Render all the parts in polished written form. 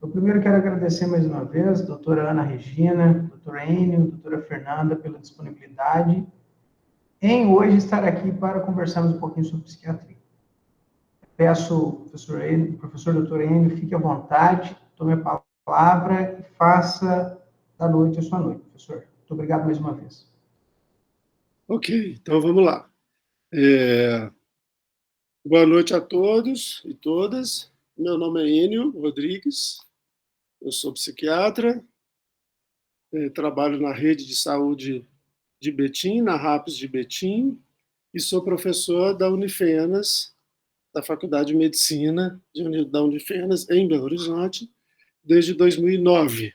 Eu primeiro quero agradecer mais uma vez a doutora Ana Regina, doutora Enio, doutora Fernanda pela disponibilidade em hoje estar aqui para conversarmos um pouquinho sobre psiquiatria. Peço, professor doutor Enio, fique à vontade, tome a palavra e faça da noite a sua noite, professor. Muito obrigado mais uma vez. Ok, então vamos lá. Boa noite a todos e todas. Meu nome é Enio Rodrigues, eu sou psiquiatra, trabalho na rede de saúde de Betim, na RAPS de Betim, e sou professor da Unifenas, da Faculdade de Medicina da Unifenas, em Belo Horizonte, desde 2009.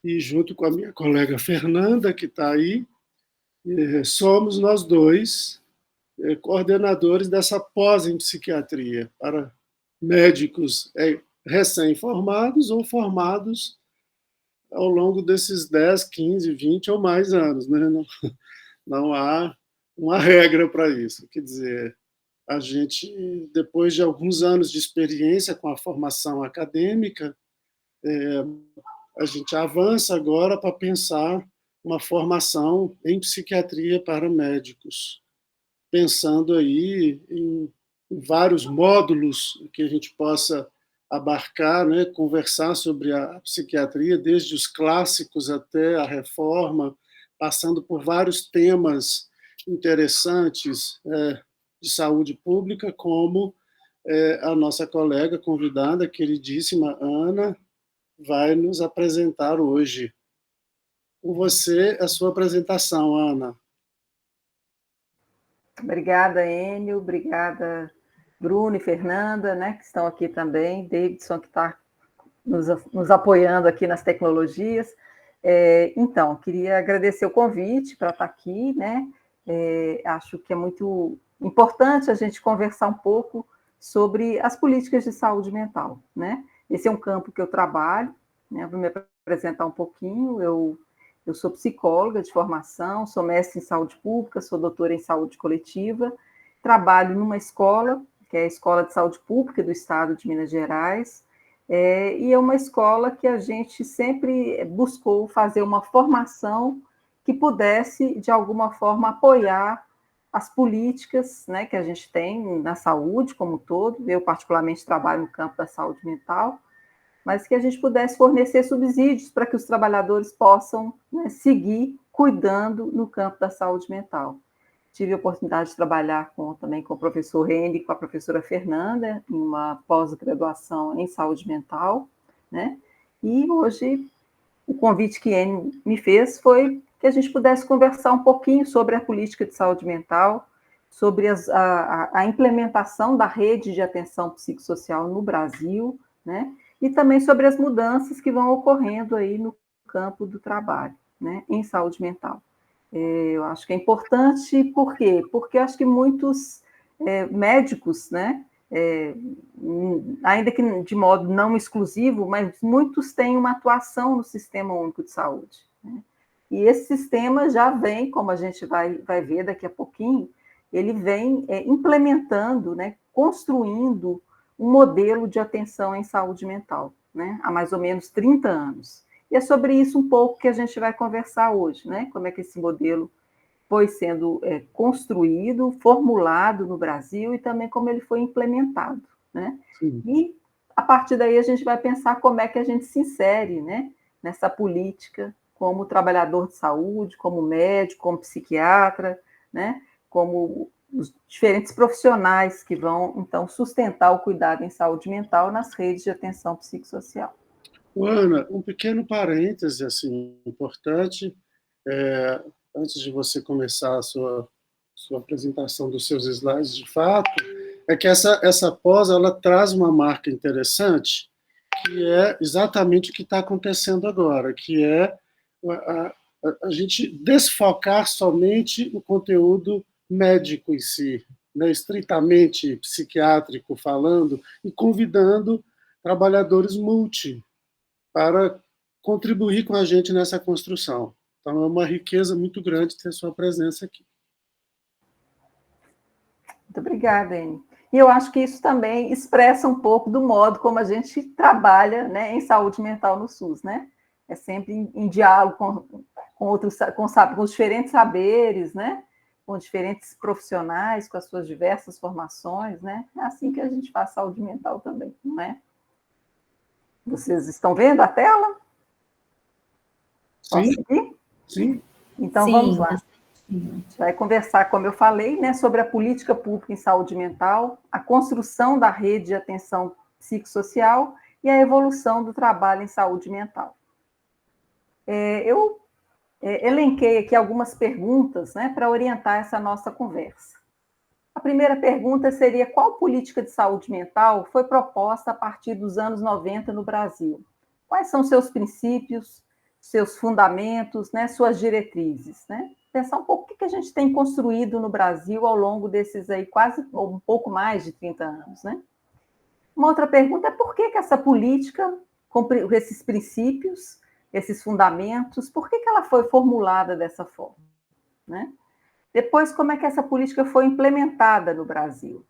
E junto com a minha colega Fernanda, que está aí, somos nós dois coordenadores dessa pós em psiquiatria para médicos recém-formados ou formados ao longo desses 10, 15, 20 ou mais anos. Né? Não há uma regra para isso. Quer dizer, a gente, depois de alguns anos de experiência com a formação acadêmica, a gente avança agora para pensar uma formação em psiquiatria para médicos, pensando aí em vários módulos que a gente possa abarcar, né, conversar sobre a psiquiatria, desde os clássicos até a reforma, passando por vários temas interessantes de saúde pública, como a nossa colega convidada, queridíssima Ana, vai nos apresentar hoje. Com você, a sua apresentação, Ana. Obrigada, Enio, obrigada, Bruno e Fernanda, né, que estão aqui também, Davidson, que está nos apoiando aqui nas tecnologias. Então, queria agradecer o convite para estar aqui, né? Acho que é muito importante a gente conversar um pouco sobre as políticas de saúde mental, né? Esse é um campo que eu trabalho, né? Vou me apresentar um pouquinho. Eu sou psicóloga de formação, sou mestre em saúde pública, sou doutora em saúde coletiva, trabalho numa escola, que é a Escola de Saúde Pública do Estado de Minas Gerais, e é uma escola que a gente sempre buscou fazer uma formação que pudesse, de alguma forma, apoiar as políticas, né, que a gente tem na saúde como um todo. Eu, particularmente, trabalho no campo da saúde mental, mas que a gente pudesse fornecer subsídios para que os trabalhadores possam, né, seguir cuidando no campo da saúde mental. Tive a oportunidade de trabalhar também com o professor Reni e com a professora Fernanda, em uma pós-graduação em saúde mental, né? E hoje o convite que Enio me fez foi que a gente pudesse conversar um pouquinho sobre a política de saúde mental, sobre a implementação da rede de atenção psicossocial no Brasil, né? E também sobre as mudanças que vão ocorrendo aí no campo do trabalho, né, em saúde mental. Eu acho que é importante, por quê? Porque eu acho que muitos médicos, né, ainda que de modo não exclusivo, mas muitos têm uma atuação no Sistema Único de Saúde, né? E esse sistema já vem, como a gente vai ver daqui a pouquinho, ele vem implementando, né, construindo um modelo de atenção em saúde mental, né, há mais ou menos 30 anos. E é sobre isso um pouco que a gente vai conversar hoje, né, como é que esse modelo foi sendo construído, formulado no Brasil e também como ele foi implementado, né? E, a partir daí, a gente vai pensar como é que a gente se insere, né, nessa política como trabalhador de saúde, como médico, como psiquiatra, né, como os diferentes profissionais que vão, então, sustentar o cuidado em saúde mental nas redes de atenção psicossocial. Ana, um pequeno parêntese assim, importante, antes de você começar a sua apresentação dos seus slides de fato, é que essa pós ela traz uma marca interessante, que é exatamente o que está acontecendo agora, que é a gente desfocar somente o conteúdo médico em si, né, estritamente psiquiátrico falando, e convidando trabalhadores para contribuir com a gente nessa construção. Então, é uma riqueza muito grande ter sua presença aqui. Muito obrigada, Anne. E eu acho que isso também expressa um pouco do modo como a gente trabalha, né, em saúde mental no SUS, né? É sempre em diálogo com outros, com os diferentes saberes, né? Com diferentes profissionais, com as suas diversas formações, né? É assim que a gente faz saúde mental também, não é? Vocês estão vendo a tela? Posso Sim, seguir? sim. Então, Sim, vamos lá. bastante. A gente vai conversar, como eu falei, né, sobre a política pública em saúde mental, a construção da rede de atenção psicossocial e a evolução do trabalho em saúde mental. Eu elenquei aqui algumas perguntas, né, para orientar essa nossa conversa. A primeira pergunta seria: qual política de saúde mental foi proposta a partir dos anos 90 no Brasil? Quais são seus princípios, seus fundamentos, né, suas diretrizes? Né? Pensar um pouco o que a gente tem construído no Brasil ao longo desses aí quase, ou um pouco mais de 30 anos. Né? Uma outra pergunta é por que essa política, com esses princípios, esses fundamentos, por que ela foi formulada dessa forma? Né? Depois, como é que essa política foi implementada no Brasil?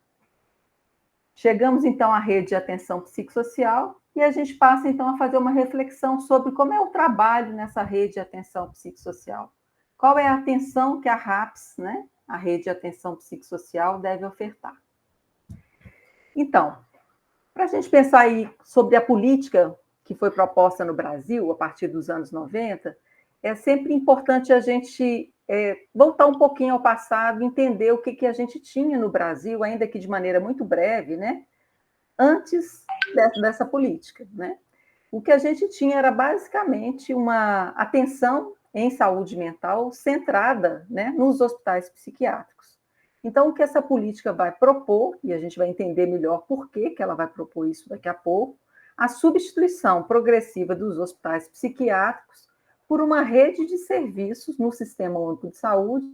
Chegamos, então, à rede de atenção psicossocial e a gente passa, então, a fazer uma reflexão sobre como é o trabalho nessa rede de atenção psicossocial. Qual é a atenção que a RAPS, né, a rede de atenção psicossocial, deve ofertar. Então, para a gente pensar aí sobre a política que foi proposta no Brasil a partir dos anos 90, é sempre importante a gente voltar um pouquinho ao passado, entender o que a gente tinha no Brasil, ainda que de maneira muito breve, né, antes dessa política. Né? O que a gente tinha era basicamente uma atenção em saúde mental centrada, né, nos hospitais psiquiátricos. Então, o que essa política vai propor, e a gente vai entender melhor por que ela vai propor isso daqui a pouco, a substituição progressiva dos hospitais psiquiátricos por uma rede de serviços no Sistema Único de Saúde,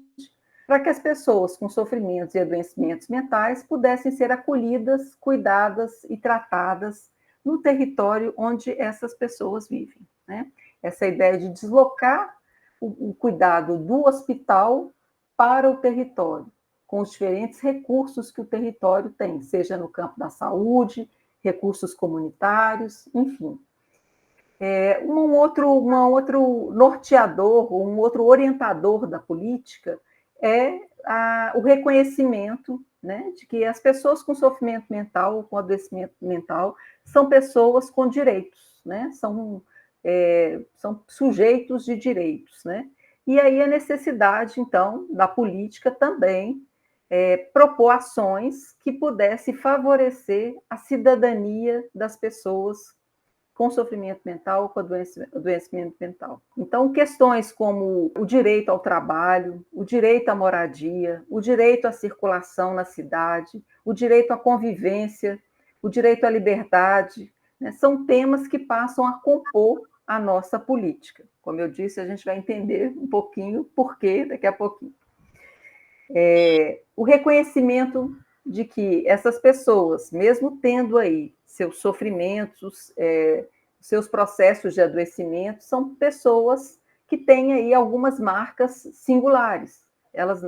para que as pessoas com sofrimentos e adoecimentos mentais pudessem ser acolhidas, cuidadas e tratadas no território onde essas pessoas vivem. Né? Essa ideia de deslocar o cuidado do hospital para o território, com os diferentes recursos que o território tem, seja no campo da saúde, recursos comunitários, enfim. Um outro norteador, um outro orientador da política é o reconhecimento, né, de que as pessoas com sofrimento mental, com adoecimento mental, são pessoas com direitos, né, são sujeitos de direitos. Né? E aí a necessidade, então, da política também propor ações que pudessem favorecer a cidadania das pessoas com sofrimento mental, com adoecimento mental. Então, questões como o direito ao trabalho, o direito à moradia, o direito à circulação na cidade, o direito à convivência, o direito à liberdade, né, são temas que passam a compor a nossa política. Como eu disse, a gente vai entender um pouquinho por quê daqui a pouquinho. O reconhecimento de que essas pessoas, mesmo tendo aí seus sofrimentos, seus processos de adoecimento, são pessoas que têm aí algumas marcas singulares. Elas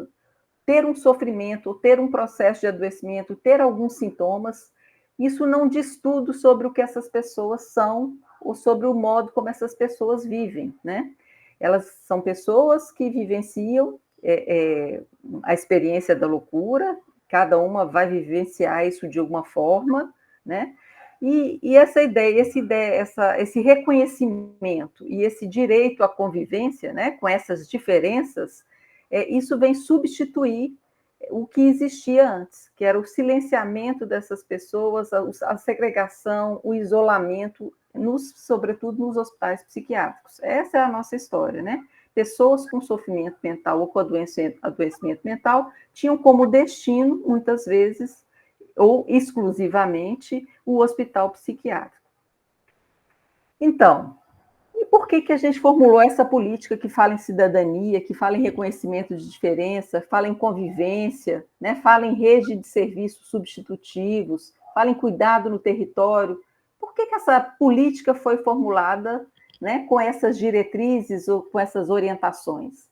ter um sofrimento, ter um processo de adoecimento, ter alguns sintomas, isso não diz tudo sobre o que essas pessoas são ou sobre o modo como essas pessoas vivem, né? Elas são pessoas que vivenciam a experiência da loucura, cada uma vai vivenciar isso de alguma forma, né? E esse reconhecimento e esse direito à convivência, né, com essas diferenças, isso vem substituir o que existia antes, que era o silenciamento dessas pessoas, a segregação, o isolamento, sobretudo nos hospitais psiquiátricos. Essa é a nossa história, né? Pessoas com sofrimento mental ou com adoecimento mental tinham como destino, muitas vezes, ou exclusivamente, o hospital psiquiátrico. Então, e por que a gente formulou essa política que fala em cidadania, que fala em reconhecimento de diferença, fala em convivência, né? Fala em rede de serviços substitutivos, fala em cuidado no território? Por que essa política foi formulada, né, com essas diretrizes ou com essas orientações?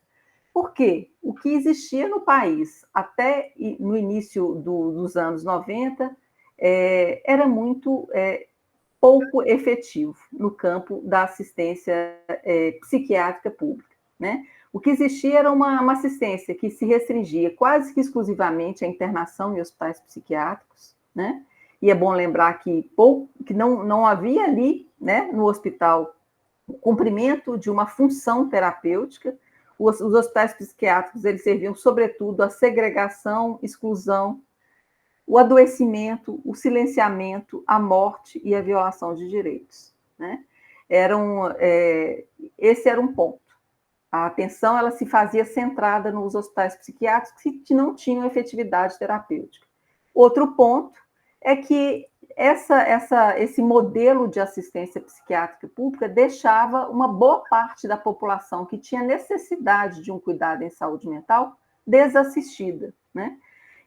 Por quê? O que existia no país até no início dos anos 90 era muito pouco efetivo no campo da assistência psiquiátrica pública, né? O que existia era uma assistência que se restringia quase que exclusivamente à internação em hospitais psiquiátricos, né? E é bom lembrar que não havia ali, né, no hospital, o cumprimento de uma função terapêutica. Os hospitais psiquiátricos, eles serviam, sobretudo, à segregação, exclusão, o adoecimento, o silenciamento, a morte e a violação de direitos, né? Esse era um ponto. A atenção, ela se fazia centrada nos hospitais psiquiátricos que não tinham efetividade terapêutica. Outro ponto é que esse modelo de assistência psiquiátrica pública deixava uma boa parte da população que tinha necessidade de um cuidado em saúde mental desassistida, né?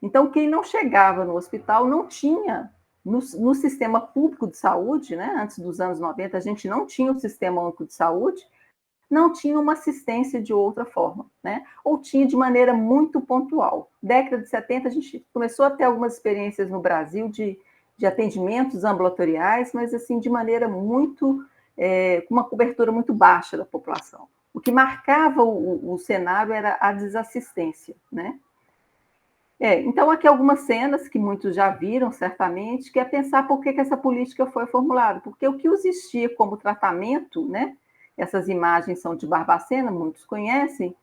Então, quem não chegava no hospital não tinha, no sistema público de saúde, né? Antes dos anos 90, a gente não tinha o sistema único de saúde, não tinha uma assistência de outra forma, né? Ou tinha de maneira muito pontual. Década de 70, a gente começou a ter algumas experiências no Brasil de atendimentos ambulatoriais, mas assim, de maneira muito, com uma cobertura muito baixa da população. O que marcava o cenário era a desassistência, né? Então, aqui algumas cenas que muitos já viram, certamente, que é pensar por que essa política foi formulada. Porque o que existia como tratamento, né? Essas imagens são de Barbacena, muitos conhecem,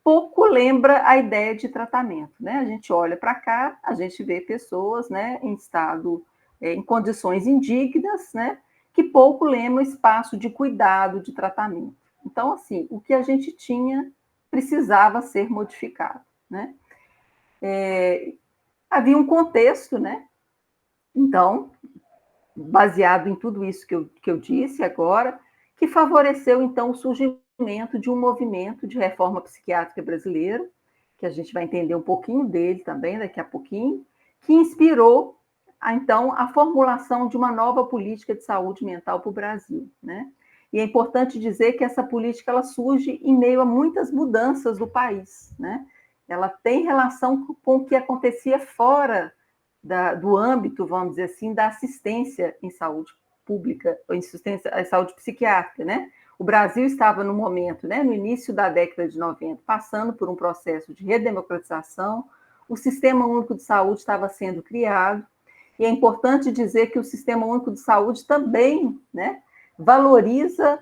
pouco lembra a ideia de tratamento, né? A gente olha para cá, a gente vê pessoas, né, em estado, em condições indignas, né, que pouco lembram espaço de cuidado, de tratamento. Então, assim, o que a gente tinha precisava ser modificado, né? Havia um contexto, né? Então, baseado em tudo isso que eu disse agora, que favoreceu, então, o surgimento de um movimento de reforma psiquiátrica brasileira, que a gente vai entender um pouquinho dele também daqui a pouquinho, que inspirou, então, a formulação de uma nova política de saúde mental para o Brasil, né? E é importante dizer que essa política ela surge em meio a muitas mudanças do país, né? Ela tem relação com o que acontecia fora do âmbito, vamos dizer assim, da assistência em saúde pública, ou em assistência à saúde psiquiátrica, né? O Brasil estava no momento, né, no início da década de 90, passando por um processo de redemocratização, o Sistema Único de Saúde estava sendo criado, e é importante dizer que o Sistema Único de Saúde também, né, valoriza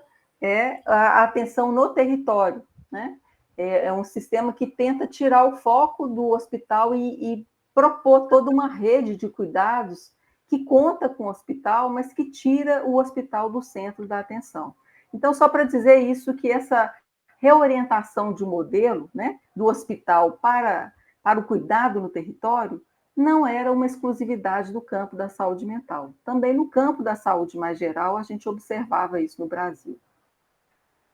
a atenção no território, né? É um sistema que tenta tirar o foco do hospital e propor toda uma rede de cuidados que conta com o hospital, mas que tira o hospital do centro da atenção. Então, só para dizer isso, que essa reorientação de um modelo, né, do hospital para o cuidado no território, não era uma exclusividade do campo da saúde mental. Também no campo da saúde mais geral, a gente observava isso no Brasil.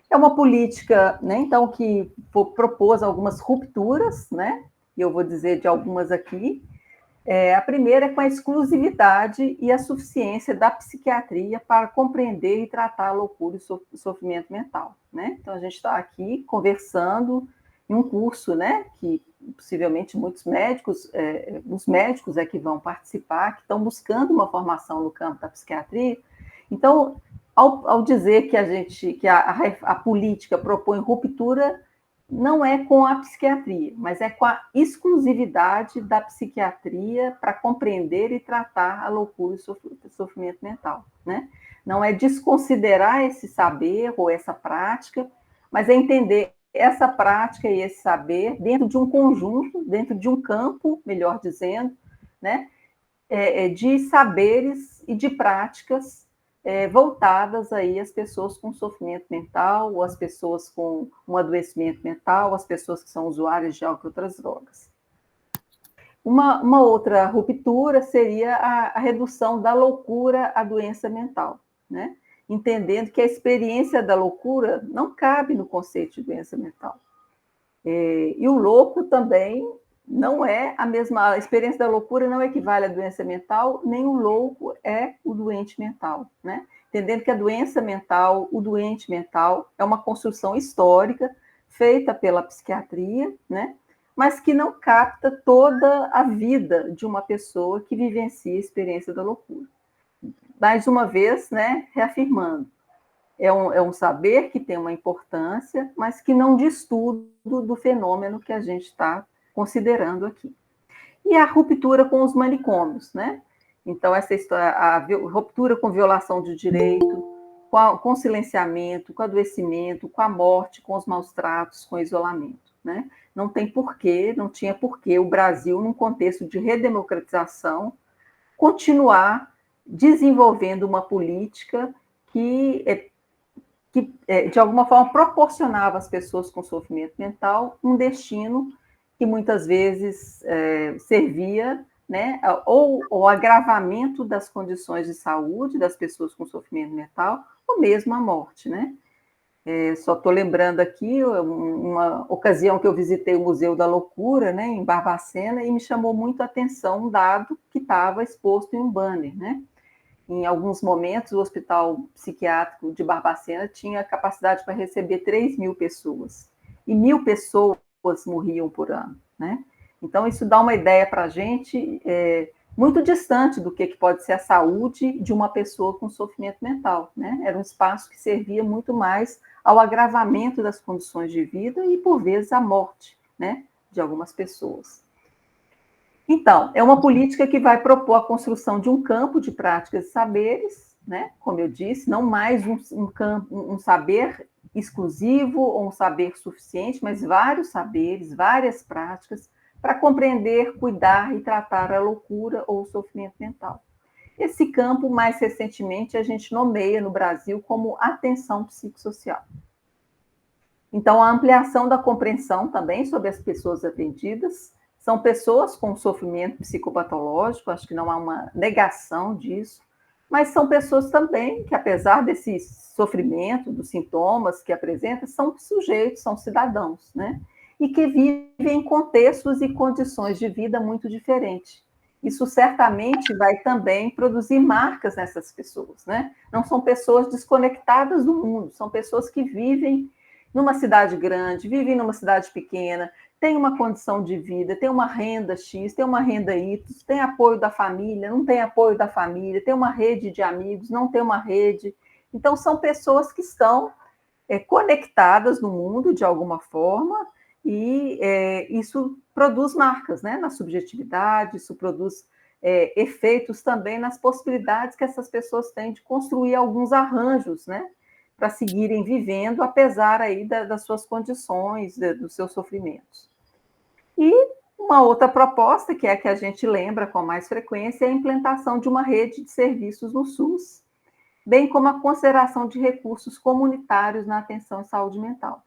É uma política, né, então, que propôs algumas rupturas, né, e eu vou dizer de algumas aqui. A primeira é com a exclusividade e a suficiência da psiquiatria para compreender e tratar a loucura e o sofrimento mental, né? Então, a gente está aqui conversando em um curso, né, que possivelmente muitos médicos, os médicos que vão participar, que estão buscando uma formação no campo da psiquiatria. Então, ao dizer que a política propõe ruptura, não é com a psiquiatria, mas é com a exclusividade da psiquiatria para compreender e tratar a loucura e o sofrimento mental, né? Não é desconsiderar esse saber ou essa prática, mas é entender essa prática e esse saber dentro de um conjunto, dentro de um campo, melhor dizendo, né? De saberes e de práticas voltadas aí às pessoas com sofrimento mental, ou às pessoas com um adoecimento mental, às pessoas que são usuárias de álcool e outras drogas. Uma outra ruptura seria a redução da loucura à doença mental, né? Entendendo que a experiência da loucura não cabe no conceito de doença mental. E o louco também não é a mesma, a experiência da loucura não equivale à doença mental, nem o louco é o doente mental, né? Entendendo que a doença mental, o doente mental, é uma construção histórica feita pela psiquiatria, né? Mas que não capta toda a vida de uma pessoa que vivencia a experiência da loucura. Mais uma vez, né, reafirmando, é um saber que tem uma importância, mas que não diz tudo do fenômeno que a gente está considerando aqui. E a ruptura com os manicômios, né? Então, essa história, a ruptura com violação de direito, com o silenciamento, com o adoecimento, com a morte, com os maus tratos, com o isolamento, né? Não tem porquê, não tinha porquê o Brasil, num contexto de redemocratização, continuar desenvolvendo uma política que de alguma forma, proporcionava às pessoas com sofrimento mental um destino que muitas vezes servia, né, ou o agravamento das condições de saúde das pessoas com sofrimento mental, ou mesmo a morte, né? Só estou lembrando aqui uma ocasião que eu visitei o Museu da Loucura, né, em Barbacena, e me chamou muito a atenção um dado que estava exposto em um banner, né? Em alguns momentos, o Hospital Psiquiátrico de Barbacena tinha capacidade para receber 3.000 pessoas, e 1.000 pessoas morriam por ano, né? Então, isso dá uma ideia para a gente muito distante do que pode ser a saúde de uma pessoa com sofrimento mental, né? Era um espaço que servia muito mais ao agravamento das condições de vida e, por vezes, à morte, né, de algumas pessoas. Então, é uma política que vai propor a construção de um campo de práticas e saberes, né? Como eu disse, não mais um saber exclusivo ou um saber suficiente, mas vários saberes, várias práticas para compreender, cuidar e tratar a loucura ou o sofrimento mental. Esse campo, mais recentemente, a gente nomeia no Brasil como atenção psicossocial. Então, a ampliação da compreensão também sobre as pessoas atendidas. São pessoas com sofrimento psicopatológico, acho que não há uma negação disso, mas são pessoas também que, apesar desse sofrimento, dos sintomas que apresentam, são sujeitos, são cidadãos, né? E que vivem em contextos e condições de vida muito diferentes. Isso certamente vai também produzir marcas nessas pessoas, né? Não são pessoas desconectadas do mundo, são pessoas que vivem numa cidade grande, vivem numa cidade pequena, tem uma condição de vida, tem uma renda X, tem uma renda Y, tem apoio da família, não tem apoio da família, tem uma rede de amigos, não tem uma rede. Então, são pessoas que estão conectadas no mundo de alguma forma e isso produz marcas, né, na subjetividade, isso produz efeitos também nas possibilidades que essas pessoas têm de construir alguns arranjos, né, para seguirem vivendo, apesar aí das suas condições, dos seus sofrimentos. E uma outra proposta, que é a que a gente lembra com mais frequência, é a implantação de uma rede de serviços no SUS, bem como a consideração de recursos comunitários na atenção em saúde mental.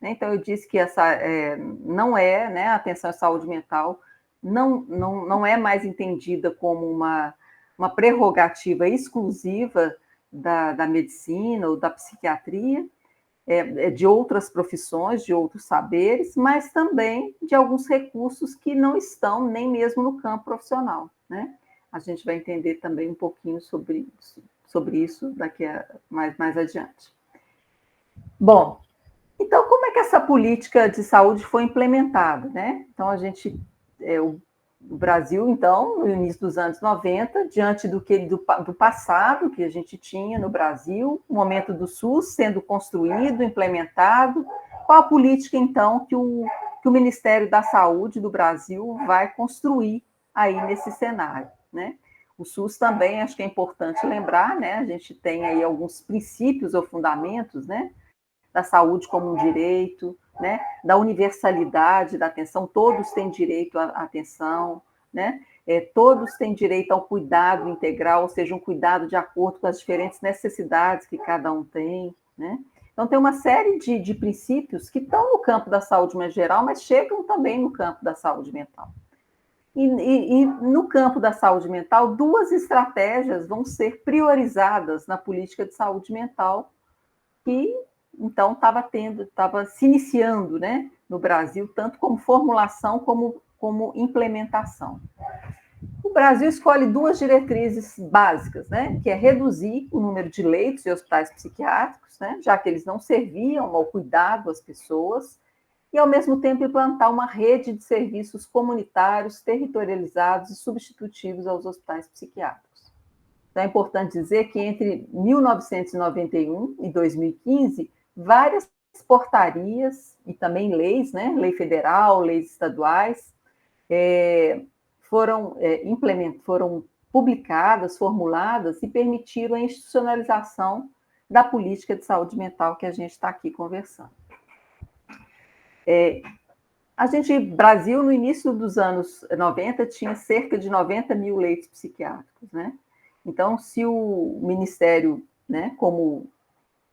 Então, eu disse que essa não é, né, a atenção em saúde mental não é mais entendida como uma prerrogativa exclusiva da medicina ou da psiquiatria, de outras profissões, de outros saberes, mas também de alguns recursos que não estão nem mesmo no campo profissional, né? A gente vai entender também um pouquinho sobre isso daqui mais adiante. Bom, então, como é que essa política de saúde foi implementada, né? Então, o Brasil, então, no início dos anos 90, diante do passado que a gente tinha no Brasil, o momento do SUS sendo construído, implementado, qual a política, então, que o Ministério da Saúde do Brasil vai construir aí nesse cenário, né? O SUS também, acho que é importante lembrar, né? A gente tem aí alguns princípios ou fundamentos, né, da saúde como um direito, né, da universalidade da atenção, todos têm direito à atenção, né, todos têm direito ao cuidado integral, ou seja, um cuidado de acordo com as diferentes necessidades que cada um tem, né. Então, tem uma série de princípios que estão no campo da saúde mais geral, mas chegam também no campo da saúde mental. E no campo da saúde mental, 2 estratégias vão ser priorizadas na política de saúde mental, que então estava se iniciando, né, no Brasil, tanto como formulação como implementação. O Brasil escolhe 2 diretrizes básicas, né, que é reduzir o número de leitos de hospitais psiquiátricos, né, já que eles não serviam ao cuidado das pessoas, e, ao mesmo tempo, implantar uma rede de serviços comunitários, territorializados e substitutivos aos hospitais psiquiátricos. Então, é importante dizer que entre 1991 e 2015, várias portarias e também leis, né, lei federal, leis estaduais, foram publicadas, formuladas e permitiram a institucionalização da política de saúde mental que a gente está aqui conversando. Brasil, no início dos anos 90, tinha cerca de 90 mil leitos psiquiátricos, né? Então, se o Ministério, né, como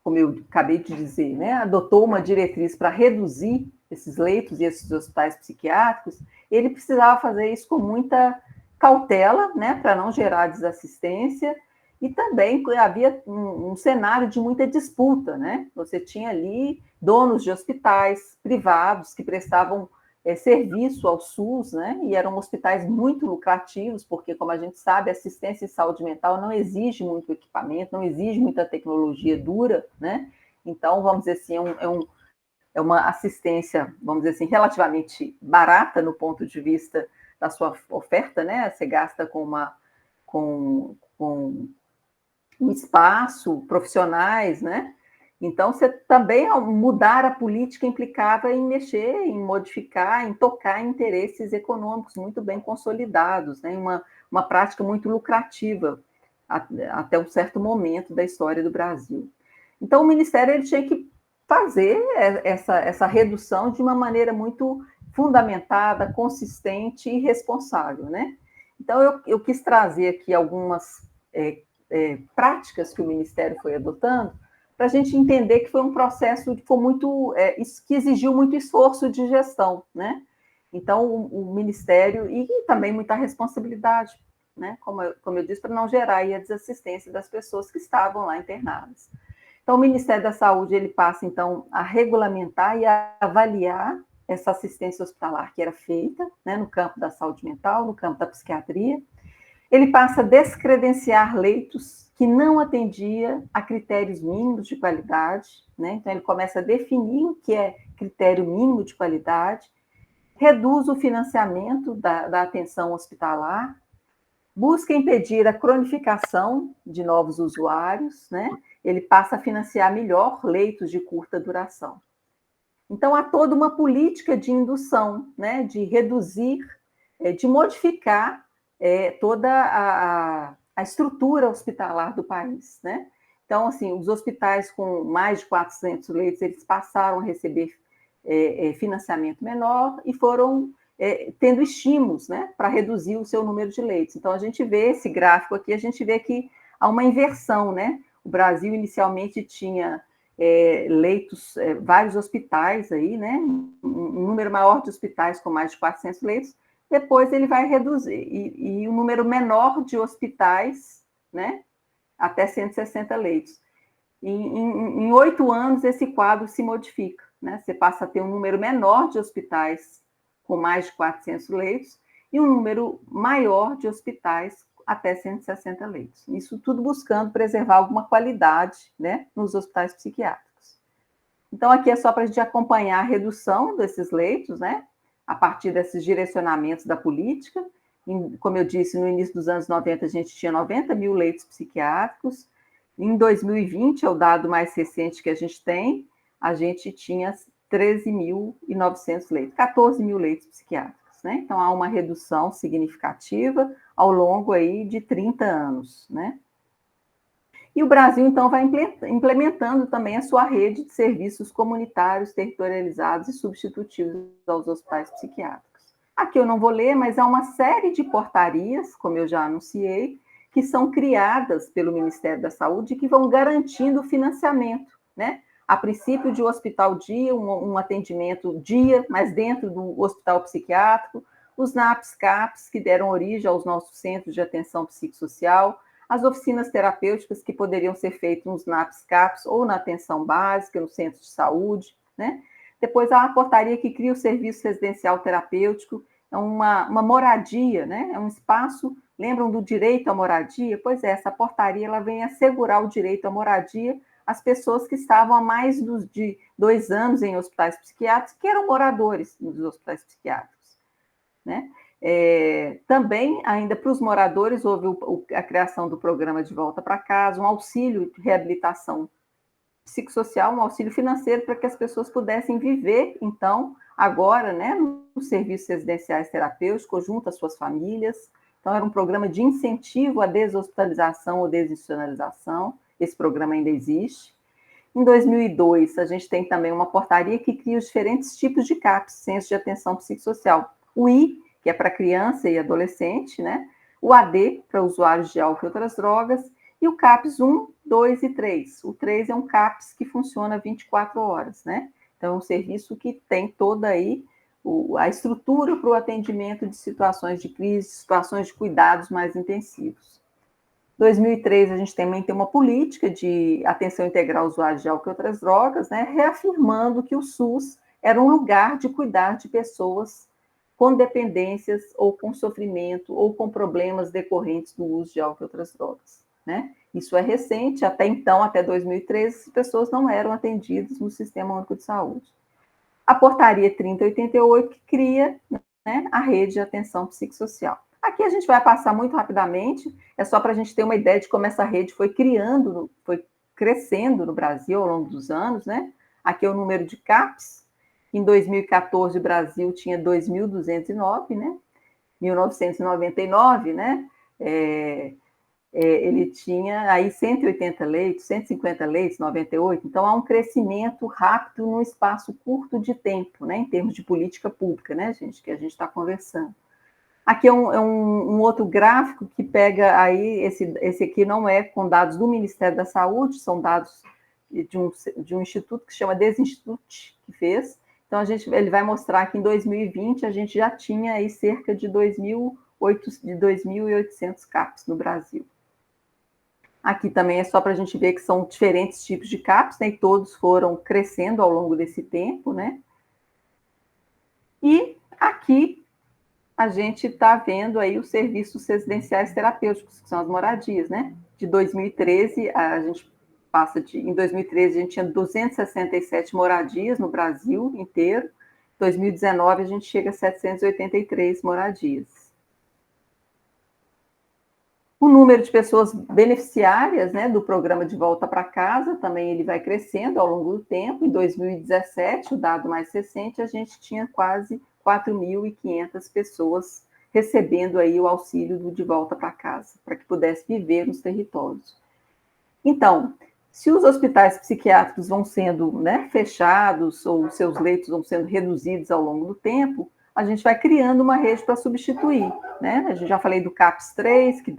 eu acabei de dizer, né, adotou uma diretriz para reduzir esses leitos e esses hospitais psiquiátricos, ele precisava fazer isso com muita cautela, né, para não gerar desassistência, e também havia um cenário de muita disputa, né? Você tinha ali donos de hospitais privados que prestavam serviço ao SUS, né? E eram hospitais muito lucrativos, porque, como a gente sabe, assistência em saúde mental não exige muito equipamento, não exige muita tecnologia dura, né? Então, vamos dizer assim, é uma assistência, vamos dizer assim, relativamente barata no ponto de vista da sua oferta, né? Você gasta com um espaço, profissionais, né? Então, você também, ao mudar a política, implicava em mexer, em modificar, em tocar em interesses econômicos muito bem consolidados, né? Uma prática muito lucrativa até um certo momento da história do Brasil. Então, o Ministério ele tinha que fazer essa redução de uma maneira muito fundamentada, consistente e responsável, né? Então, eu quis trazer aqui algumas práticas que o Ministério foi adotando, para a gente entender que foi um processo que foi que exigiu muito esforço de gestão, né? Então, o Ministério, e também muita responsabilidade, né? Como eu disse, para não gerar aí a desassistência das pessoas que estavam lá internadas. Então, o Ministério da Saúde, ele passa, então, a regulamentar e a avaliar essa assistência hospitalar que era feita, né, no campo da saúde mental, no campo da psiquiatria. Ele passa a descredenciar leitos que não atendia a critérios mínimos de qualidade, né? Então, ele começa a definir o que é critério mínimo de qualidade, reduz o financiamento da atenção hospitalar, busca impedir a cronificação de novos usuários, né? Ele passa a financiar melhor leitos de curta duração. Então, há toda uma política de indução, né? De reduzir, de modificar toda a estrutura hospitalar do país, né? Então, assim, os hospitais com mais de 400 leitos, eles passaram a receber financiamento menor e foram tendo estímulos, né, para reduzir o seu número de leitos. Então, a gente vê esse gráfico aqui, a gente vê que há uma inversão, né? O Brasil inicialmente tinha leitos, vários hospitais aí, né? Um número maior de hospitais com mais de 400 leitos, depois ele vai reduzir, e um número menor de hospitais, né, até 160 leitos. Em 8 anos, esse quadro se modifica, né? Você passa a ter um número menor de hospitais com mais de 400 leitos e um número maior de hospitais até 160 leitos. Isso tudo buscando preservar alguma qualidade, né, nos hospitais psiquiátricos. Então, aqui é só para a gente acompanhar a redução desses leitos, né, a partir desses direcionamentos da política. Como eu disse, no início dos anos 90, a gente tinha 90 mil leitos psiquiátricos. Em 2020, é o dado mais recente que a gente tinha 13.900 leitos, 14 mil leitos psiquiátricos, né? Então, há uma redução significativa ao longo aí de 30 anos, né? E o Brasil, então, vai implementando também a sua rede de serviços comunitários, territorializados e substitutivos aos hospitais psiquiátricos. Aqui eu não vou ler, mas há uma série de portarias, como eu já anunciei, que são criadas pelo Ministério da Saúde e que vão garantindo o financiamento, né? A princípio de um hospital dia, um atendimento dia, mas dentro do hospital psiquiátrico, os NAPs, CAPs, que deram origem aos nossos centros de atenção psicossocial, as oficinas terapêuticas que poderiam ser feitas nos NAPs, CAPs ou na atenção básica, no centro de saúde, né? Depois há a portaria que cria o serviço residencial terapêutico, é uma moradia, né? É um espaço, lembram do direito à moradia? Pois é, essa portaria ela vem assegurar o direito à moradia as pessoas que estavam há mais de 2 anos em hospitais psiquiátricos, que eram moradores dos hospitais psiquiátricos, né? Também, ainda para os moradores, houve a criação do programa de volta para casa, um auxílio de reabilitação psicossocial, um auxílio financeiro para que as pessoas pudessem viver, então, agora, né, nos serviços residenciais terapêuticos, junto às suas famílias. Então, era um programa de incentivo à deshospitalização ou desinstitucionalização. Esse programa ainda existe. Em 2002, a gente tem também uma portaria que cria os diferentes tipos de CAPS, Centros de Atenção Psicossocial. O I, que é para criança e adolescente, né? O AD, para usuários de álcool e outras drogas, e o CAPS 1, 2 e 3. O 3 é um CAPS que funciona 24 horas, né? Então, é um serviço que tem toda aí a estrutura para o atendimento de situações de crise, situações de cuidados mais intensivos. Em 2003, a gente também tem uma política de atenção integral ao usuário de álcool e outras drogas, né? Reafirmando que o SUS era um lugar de cuidar de pessoas com dependências ou com sofrimento ou com problemas decorrentes do uso de álcool e outras drogas, né? Isso é recente, até então, até 2013, as pessoas não eram atendidas no Sistema Único de Saúde. A portaria 3088, que cria, né, a rede de atenção psicossocial. Aqui a gente vai passar muito rapidamente, é só para a gente ter uma ideia de como essa rede foi crescendo no Brasil ao longo dos anos, né? Aqui é o número de CAPs. Em 2014, o Brasil tinha 2.209, né? 1999, né? Ele tinha aí 180 leitos, 150 leitos, 98. Então, há um crescimento rápido num espaço curto de tempo, né? Em termos de política pública, né, gente? Que a gente está conversando. Aqui é um outro gráfico que pega aí, esse aqui não é com dados do Ministério da Saúde, são dados de um instituto que se chama Desinstitute, que fez. Então, ele vai mostrar que em 2020 a gente já tinha aí cerca de 2.800 CAPs no Brasil. Aqui também é só para a gente ver que são diferentes tipos de CAPs, né, e todos foram crescendo ao longo desse tempo, né? E aqui a gente está vendo aí os serviços residenciais terapêuticos, que são as moradias, né? De 2013, em 2013 a gente tinha 267 moradias no Brasil inteiro. Em 2019 a gente chega a 783 moradias. O número de pessoas beneficiárias, né, do programa de volta para casa também ele vai crescendo ao longo do tempo. Em 2017, o dado mais recente, a gente tinha quase 4.500 pessoas recebendo aí o auxílio do de volta para casa, para que pudesse viver nos territórios. Então, se os hospitais psiquiátricos vão sendo, né, fechados ou seus leitos vão sendo reduzidos ao longo do tempo, a gente vai criando uma rede para substituir, né? A gente já falei do CAPS 3, que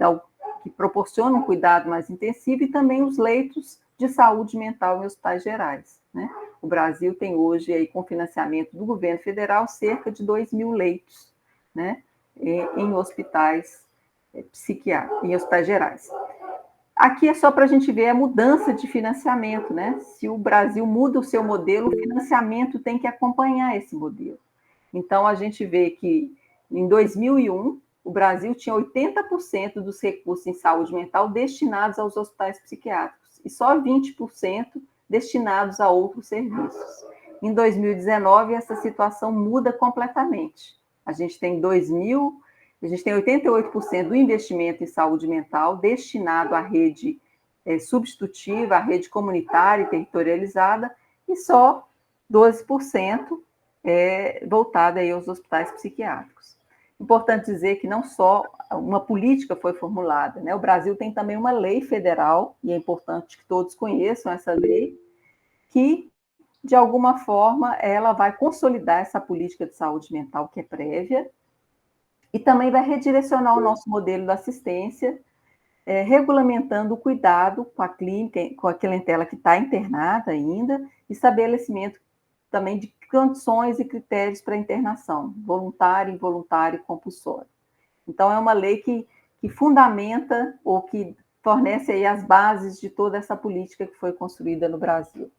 proporciona um cuidado mais intensivo, e também os leitos de saúde mental em hospitais gerais, né? O Brasil tem hoje, aí, com financiamento do governo federal, cerca de 2.000 leitos, né, em hospitais psiquiátricos, em hospitais gerais. Aqui é só para a gente ver a mudança de financiamento, né? Se o Brasil muda o seu modelo, o financiamento tem que acompanhar esse modelo. Então, a gente vê que, em 2001, o Brasil tinha 80% dos recursos em saúde mental destinados aos hospitais psiquiátricos e só 20% destinados a outros serviços. Em 2019, essa situação muda completamente. A gente tem 88% do investimento em saúde mental destinado à rede substitutiva, à rede comunitária e territorializada, e só 12% voltada aí aos hospitais psiquiátricos. Importante dizer que não só uma política foi formulada, né? O Brasil tem também uma lei federal, e é importante que todos conheçam essa lei, que, de alguma forma, ela vai consolidar essa política de saúde mental que é prévia, e também vai redirecionar o nosso modelo da assistência, regulamentando o cuidado com a clínica, com a clientela que está internada ainda, estabelecimento também de condições e critérios para internação, voluntária, involuntária e compulsória. Então, é uma lei que fundamenta ou que fornece aí as bases de toda essa política que foi construída no Brasil.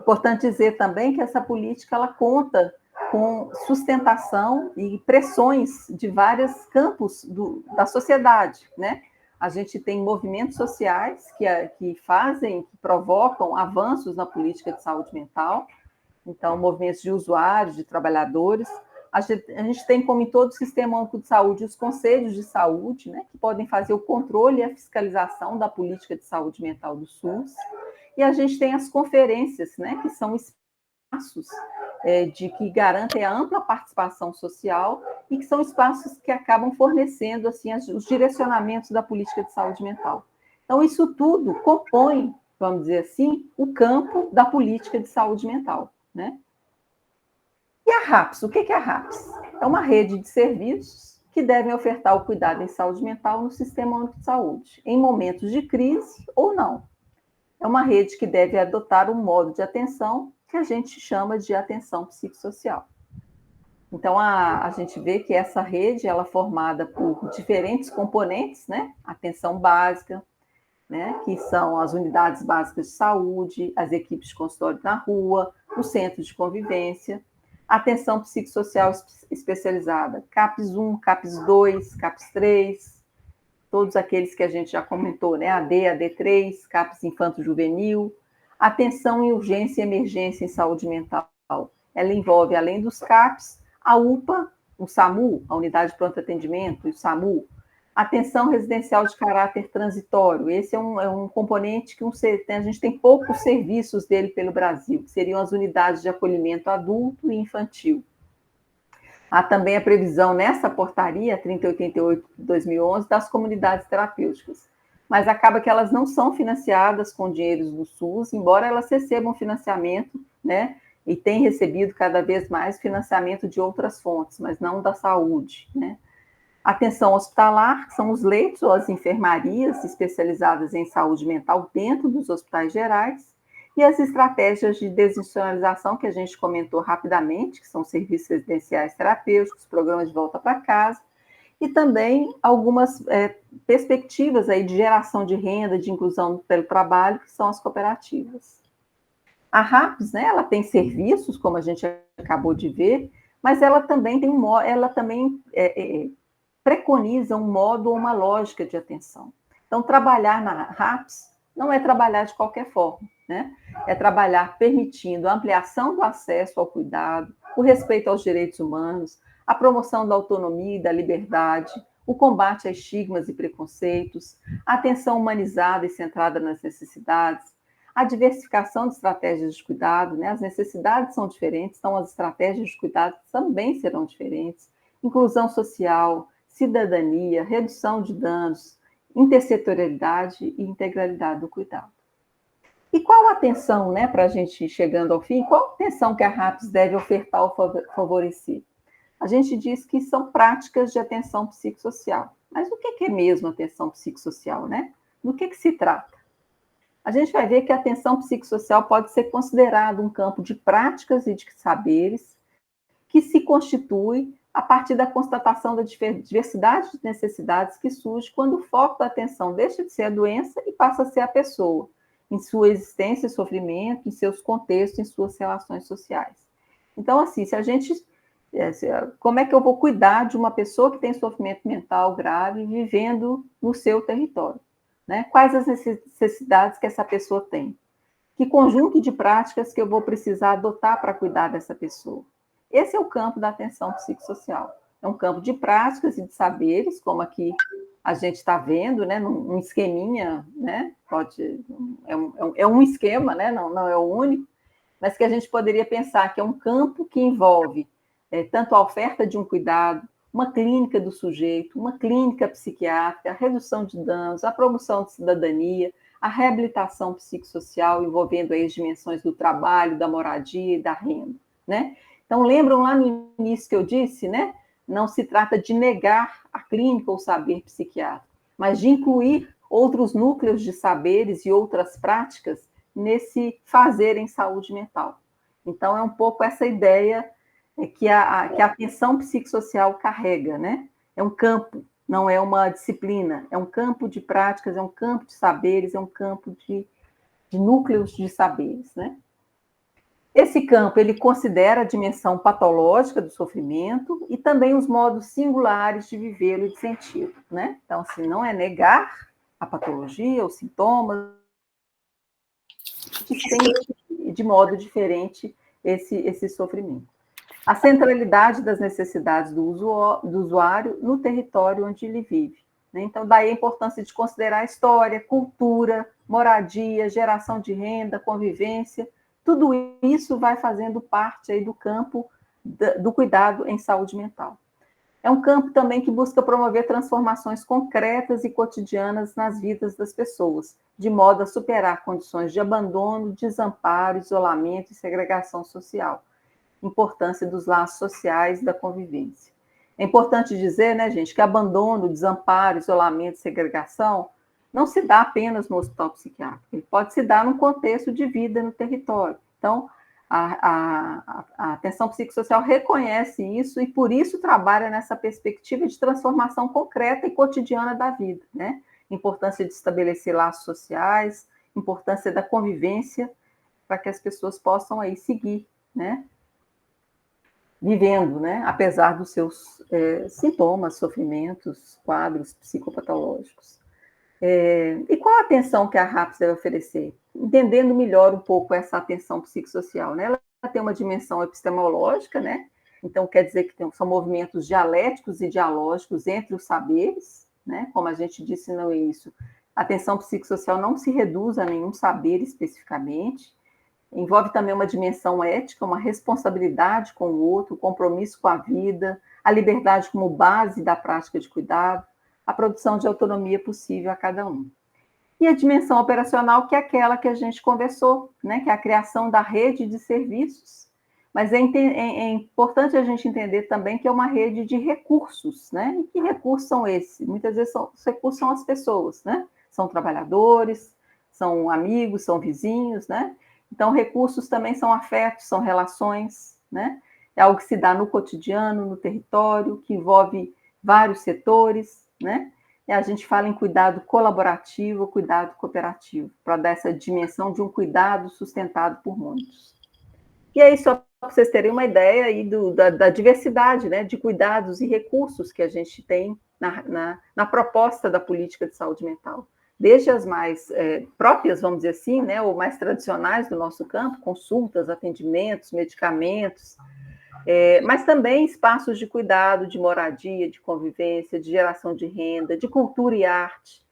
Importante dizer também que essa política ela conta com sustentação e pressões de vários campos da sociedade, né? a gente tem movimentos sociais que provocam avanços na política de saúde mental, então, movimentos de usuários, de trabalhadores. A gente tem, como em todo o Sistema Único de Saúde, os conselhos de saúde, né, que podem fazer o controle e a fiscalização da política de saúde mental do SUS. E a gente tem as conferências, né, que são espaços que garantem a ampla participação social e que são espaços que acabam fornecendo assim, os direcionamentos da política de saúde mental. Então, isso tudo compõe, vamos dizer assim, o campo da política de saúde mental, né? E a RAPS? O que é a RAPS? É uma rede de serviços que devem ofertar o cuidado em saúde mental no Sistema Único de Saúde, em momentos de crise ou não. É uma rede que deve adotar um modo de atenção que a gente chama de atenção psicossocial. Então, a gente vê que essa rede ela é formada por diferentes componentes, né? Atenção básica, né? Que são as unidades básicas de saúde, as equipes de consultório na rua, os centros de convivência, atenção psicossocial especializada, CAPS 1, CAPS 2, CAPS 3, todos aqueles que a gente já comentou, né? AD, AD3, CAPS infanto-juvenil, atenção em urgência e emergência em saúde mental. Ela envolve, além dos CAPS, a UPA, o SAMU, a Unidade de Pronto Atendimento, e o SAMU, atenção residencial de caráter transitório. Esse é um componente que a gente tem poucos serviços dele pelo Brasil, que seriam as unidades de acolhimento adulto e infantil. Há também a previsão nessa portaria 3088 de 2011 das comunidades terapêuticas, mas acaba que elas não são financiadas com dinheiros do SUS, embora elas recebam financiamento, né, e têm recebido cada vez mais financiamento de outras fontes, mas não da saúde, né. Atenção hospitalar, que são os leitos ou as enfermarias especializadas em saúde mental dentro dos hospitais gerais, e as estratégias de desinstitucionalização que a gente comentou rapidamente, que são serviços residenciais terapêuticos, programas de volta para casa, e também algumas perspectivas aí de geração de renda, de inclusão pelo trabalho, que são as cooperativas. A RAPS, né, ela tem serviços, como a gente acabou de ver, mas ela também preconiza um modo ou uma lógica de atenção. Então, trabalhar na RAPS não é trabalhar de qualquer forma, né? É trabalhar permitindo a ampliação do acesso ao cuidado, o respeito aos direitos humanos, a promoção da autonomia e da liberdade, o combate a estigmas e preconceitos, a atenção humanizada e centrada nas necessidades, a diversificação de estratégias de cuidado, né? As necessidades são diferentes, então as estratégias de cuidado também serão diferentes, inclusão social, cidadania, redução de danos, intersetorialidade e integralidade do cuidado. E qual a atenção, né, para a gente ir chegando ao fim, qual a atenção que a RAPS deve ofertar ou favorecer? A gente diz que são práticas de atenção psicossocial. Mas o que é mesmo atenção psicossocial, né? Do que se trata? A gente vai ver que a atenção psicossocial pode ser considerado um campo de práticas e de saberes que se constitui a partir da constatação da diversidade de necessidades que surge quando o foco da atenção deixa de ser a doença e passa a ser a pessoa, em sua existência e sofrimento, em seus contextos, em suas relações sociais. Então, assim, como é que eu vou cuidar de uma pessoa que tem sofrimento mental grave vivendo no seu território? Né? Quais as necessidades que essa pessoa tem? Que conjunto de práticas que eu vou precisar adotar para cuidar dessa pessoa? Esse é o campo da atenção psicossocial. É um campo de práticas e de saberes, como aqui a gente está vendo, né, num esqueminha, né, é um esquema, né, não é o único, mas que a gente poderia pensar que é um campo que envolve tanto a oferta de um cuidado, uma clínica do sujeito, uma clínica psiquiátrica, a redução de danos, a promoção de cidadania, a reabilitação psicossocial, envolvendo aí as dimensões do trabalho, da moradia e da renda, né? Então, lembram lá no início que eu disse, né? Não se trata de negar a clínica ou saber psiquiátrico, mas de incluir outros núcleos de saberes e outras práticas nesse fazer em saúde mental. Então, é um pouco essa ideia que a atenção psicossocial carrega, né? É um campo, não é uma disciplina, é um campo de práticas, é um campo de saberes, é um campo de núcleos de saberes, né? Esse campo, ele considera a dimensão patológica do sofrimento e também os modos singulares de vivê-lo e de senti-lo, né? Então, assim, não é negar, a patologia, os sintomas, que sente de modo diferente esse sofrimento. A centralidade das necessidades do usuário no território onde ele vive. Né? Então, daí a importância de considerar história, cultura, moradia, geração de renda, convivência, tudo isso vai fazendo parte aí do campo do cuidado em saúde mental. É um campo também que busca promover transformações concretas e cotidianas nas vidas das pessoas, de modo a superar condições de abandono, desamparo, isolamento e segregação social. Importância dos laços sociais da convivência. É importante dizer, né, gente, que abandono, desamparo, isolamento e segregação não se dá apenas no hospital psiquiátrico, ele pode se dar num contexto de vida no território. Então, a atenção psicossocial reconhece isso e, por isso, trabalha nessa perspectiva de transformação concreta e cotidiana da vida, né? Importância de estabelecer laços sociais, importância da convivência, para que as pessoas possam aí seguir, né? Vivendo, né? Apesar dos seus sintomas, sofrimentos, quadros psicopatológicos. E qual a atenção que a RAPS deve oferecer? Entendendo melhor um pouco essa atenção psicossocial, né? Ela tem uma dimensão epistemológica, né? Então, quer dizer que são movimentos dialéticos e dialógicos entre os saberes, né? Como a gente disse no início, a atenção psicossocial não se reduz a nenhum saber especificamente, envolve também uma dimensão ética, uma responsabilidade com o outro, o compromisso com a vida, a liberdade como base da prática de cuidado, a produção de autonomia possível a cada um. E a dimensão operacional, que é aquela que a gente conversou, né, que é a criação da rede de serviços. Mas é importante a gente entender também que é uma rede de recursos, né? E que recursos são esses? Muitas vezes os recursos são as pessoas, né? São trabalhadores, são amigos, são vizinhos, né? Então, recursos também são afetos, são relações, né? É algo que se dá no cotidiano, no território, que envolve vários setores, né? E a gente fala em cuidado colaborativo, cuidado cooperativo, para dar essa dimensão de um cuidado sustentado por muitos. E aí, só para vocês terem uma ideia aí da diversidade, né, de cuidados e recursos que a gente tem na proposta da política de saúde mental. Desde as mais próprias, vamos dizer assim, né, ou mais tradicionais do nosso campo, consultas, atendimentos, medicamentos, mas também espaços de cuidado, de moradia, de convivência, de geração de renda, de cultura e arte,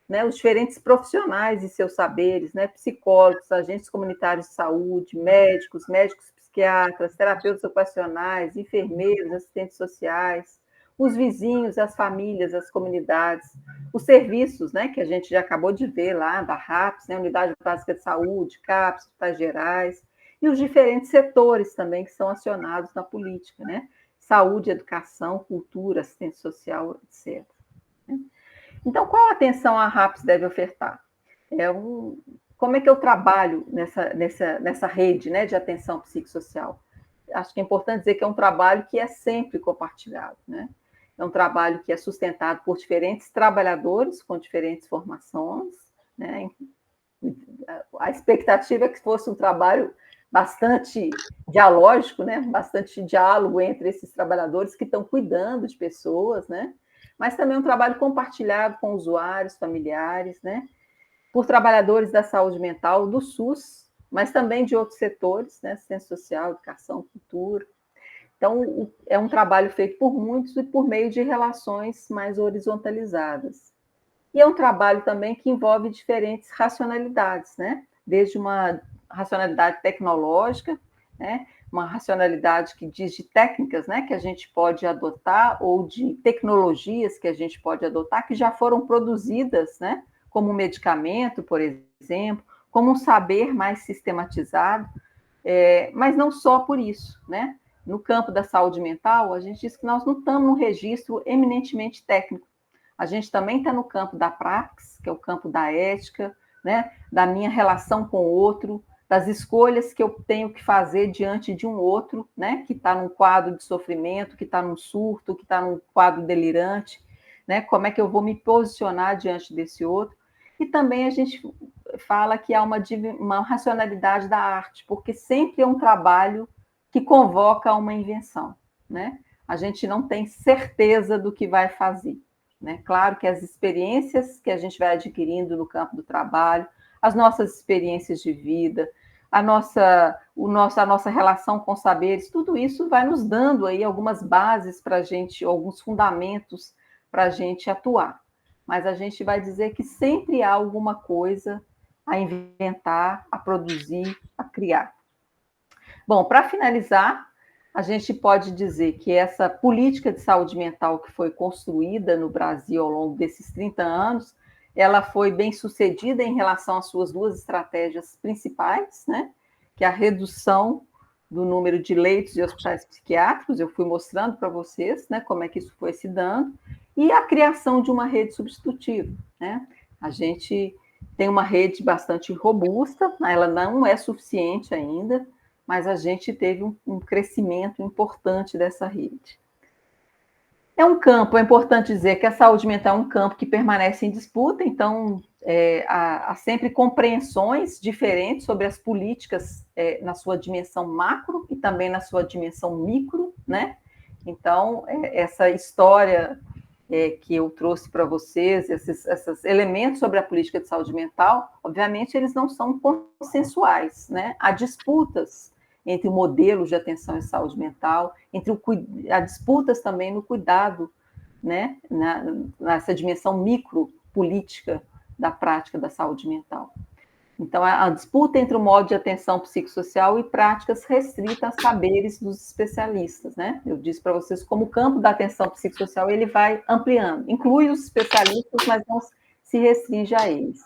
né, os diferentes profissionais e seus saberes, né, psicólogos, agentes comunitários de saúde, médicos psiquiatras, terapeutas ocupacionais, enfermeiros, assistentes sociais, os vizinhos, as famílias, as comunidades, os serviços, né, que a gente já acabou de ver lá, da RAPS, né, Unidade Básica de Saúde, CAPS, hospitais gerais, e os diferentes setores também que são acionados na política, né, saúde, educação, cultura, assistência social, etc. Então, qual a atenção a RAPS deve ofertar? Como é que eu trabalho nessa rede, né, de atenção psicossocial? Acho que é importante dizer que é um trabalho que é sempre compartilhado, né? É um trabalho que é sustentado por diferentes trabalhadores com diferentes formações, né? A expectativa é que fosse um trabalho bastante dialógico, né? Bastante diálogo entre esses trabalhadores que estão cuidando de pessoas, né? Mas também um trabalho compartilhado com usuários, familiares, né? Por trabalhadores da saúde mental, do SUS, mas também de outros setores, né? Assistência social, educação, cultura. Então, é um trabalho feito por muitos e por meio de relações mais horizontalizadas. E é um trabalho também que envolve diferentes racionalidades, né? Desde uma racionalidade tecnológica, né? Uma racionalidade que diz de técnicas, né, que a gente pode adotar, ou de tecnologias que a gente pode adotar, que já foram produzidas, né, como um medicamento, por exemplo, como um saber mais sistematizado, mas não só por isso, né? No campo da saúde mental, a gente diz que nós não estamos num registro eminentemente técnico. A gente também está no campo da praxis, que é o campo da ética, né, da minha relação com o outro, das escolhas que eu tenho que fazer diante de um outro, né, que está num quadro de sofrimento, que está num surto, que está num quadro delirante, né, como é que eu vou me posicionar diante desse outro. E também a gente fala que há uma racionalidade da arte, porque sempre é um trabalho que convoca uma invenção, né? A gente não tem certeza do que vai fazer. né? Claro que as experiências que a gente vai adquirindo no campo do trabalho, as nossas experiências de vida, a nossa relação com saberes, tudo isso vai nos dando aí algumas bases para a gente, alguns fundamentos para a gente atuar. Mas a gente vai dizer que sempre há alguma coisa a inventar, a produzir, a criar. Bom, para finalizar, a gente pode dizer que essa política de saúde mental que foi construída no Brasil ao longo desses 30 anos, ela foi bem sucedida em relação às suas duas estratégias principais, né? Que é a redução do número de leitos de hospitais psiquiátricos, eu fui mostrando para vocês, né, como é que isso foi se dando, e a criação de uma rede substitutiva, né? A gente tem uma rede bastante robusta, ela não é suficiente ainda, mas a gente teve um crescimento importante dessa rede. É um campo, é importante dizer que a saúde mental é um campo que permanece em disputa, então há sempre compreensões diferentes sobre as políticas na sua dimensão macro e também na sua dimensão micro, né? Então, essa história que eu trouxe para vocês, esses elementos sobre a política de saúde mental, obviamente eles não são consensuais, né? Há disputas entre modelos de atenção em saúde mental, há disputas também no cuidado, né? Nessa dimensão micropolítica da prática da saúde mental. Então, a disputa entre o modo de atenção psicossocial e práticas restritas a saberes dos especialistas, né? Eu disse para vocês como o campo da atenção psicossocial ele vai ampliando, inclui os especialistas, mas não se restringe a eles.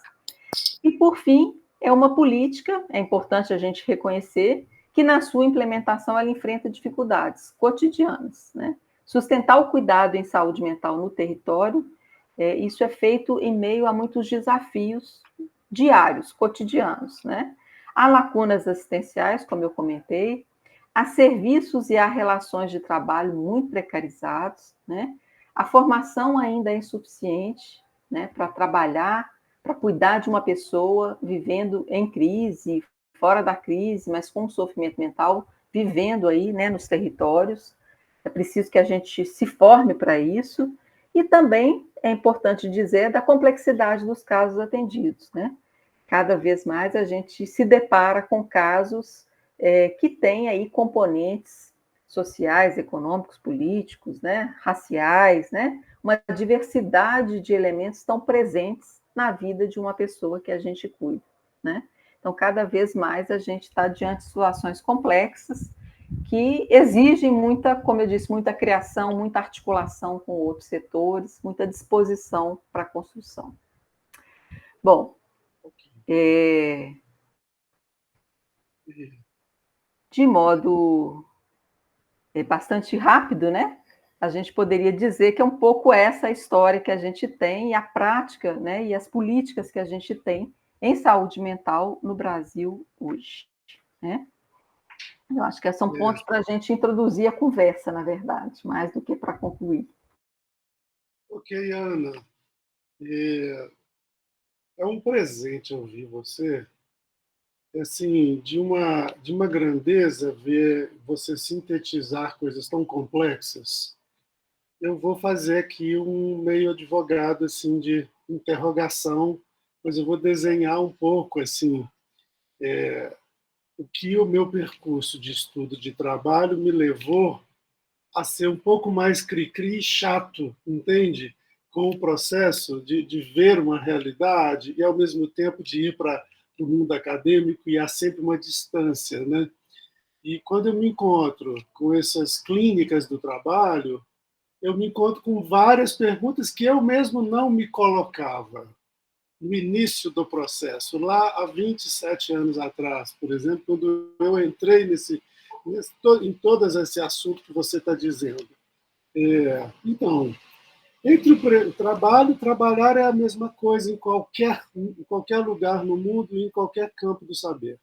E, por fim, é uma política, é importante a gente reconhecer, que na sua implementação ela enfrenta dificuldades cotidianas, né? Sustentar o cuidado em saúde mental no território, isso é feito em meio a muitos desafios diários, cotidianos, né? Há lacunas assistenciais, como eu comentei, há serviços e há relações de trabalho muito precarizados, né? A formação ainda é insuficiente, né, para trabalhar, para cuidar de uma pessoa vivendo em crise, fora da crise, mas com sofrimento mental, vivendo aí, né, nos territórios. É preciso que a gente se forme para isso. E também é importante dizer da complexidade dos casos atendidos, né? Cada vez mais a gente se depara com casos que têm aí componentes sociais, econômicos, políticos, né? Raciais, né? Uma diversidade de elementos estão presentes na vida de uma pessoa que a gente cuida, né? Então, cada vez mais a gente está diante de situações complexas que exigem muita, como eu disse, muita criação, muita articulação com outros setores, muita disposição para a construção. Bom, de modo bastante rápido, né? A gente poderia dizer que é um pouco essa a história que a gente tem e a prática, né? E as políticas que a gente tem em saúde mental no Brasil hoje, né? Eu acho que são pontos para a gente introduzir a conversa, na verdade, mais do que para concluir. Ok, Ana. É um presente ouvir você. Assim, de uma grandeza ver você sintetizar coisas tão complexas. Eu vou fazer aqui um meio advogado assim de interrogação, mas eu vou desenhar um pouco assim o que o meu percurso de estudo de trabalho me levou a ser um pouco mais cri-cri e chato, entende? Com o processo de ver uma realidade e, ao mesmo tempo, de ir para o mundo acadêmico e há sempre uma distância, né? E quando eu me encontro com essas clínicas do trabalho, eu me encontro com várias perguntas que eu mesmo não me colocava no início do processo, lá há 27 anos atrás, por exemplo, quando eu entrei em todo esse assunto que você está dizendo. Então, entre o trabalho e trabalhar é a mesma coisa em qualquer lugar no mundo e em qualquer campo do saber.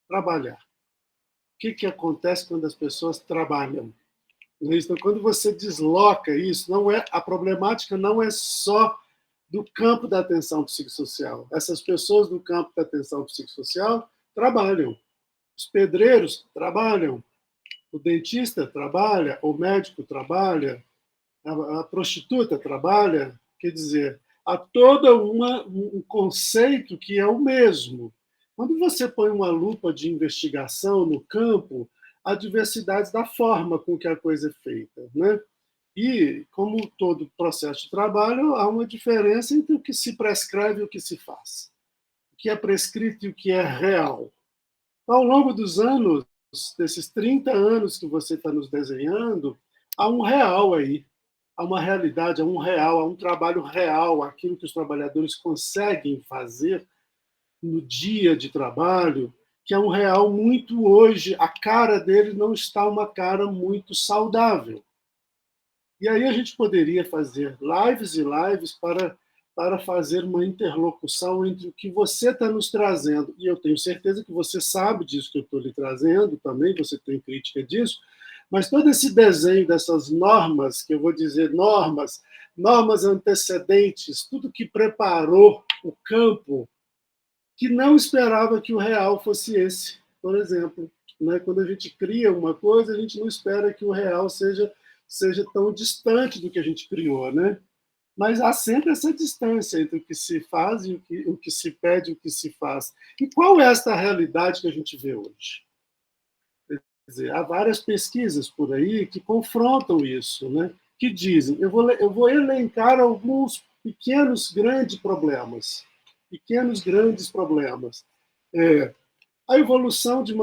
Trabalhar. O que acontece quando as pessoas trabalham? Então, quando você desloca isso, a problemática não é só do campo da atenção psicossocial. Essas pessoas do campo da atenção psicossocial trabalham. Os pedreiros trabalham. O dentista trabalha, o médico trabalha, a prostituta trabalha, Quer dizer, há todo um conceito que é o mesmo. Quando você põe uma lupa de investigação no campo, há diversidades da forma com que a coisa é feita, né? E, como todo processo de trabalho, há uma diferença entre o que se prescreve e o que se faz. O que é prescrito e o que é real. Ao longo dos anos, desses 30 anos que você está nos desenhando, há um real aí. Há uma realidade, há um real, há um trabalho real, aquilo que os trabalhadores conseguem fazer no dia de trabalho, que é um real muito hoje, a cara dele não está uma cara muito saudável. E aí a gente poderia fazer lives e lives para fazer uma interlocução entre o que você está nos trazendo, e eu tenho certeza que você sabe disso que eu estou lhe trazendo também, você tem crítica disso, mas todo esse desenho dessas normas, que eu vou dizer normas antecedentes, tudo que preparou o campo, que não esperava que o real fosse esse, por exemplo. Né? Quando a gente cria uma coisa, a gente não espera que o real seja tão distante do que a gente criou, né? Mas há sempre essa distância entre o que se faz e o que se pede e o que se faz. E qual é esta realidade que a gente vê hoje? Quer dizer, há várias pesquisas por aí que confrontam isso, né? Que dizem, eu vou elencar alguns pequenos, grandes problemas. Pequenos, grandes problemas. A evolução de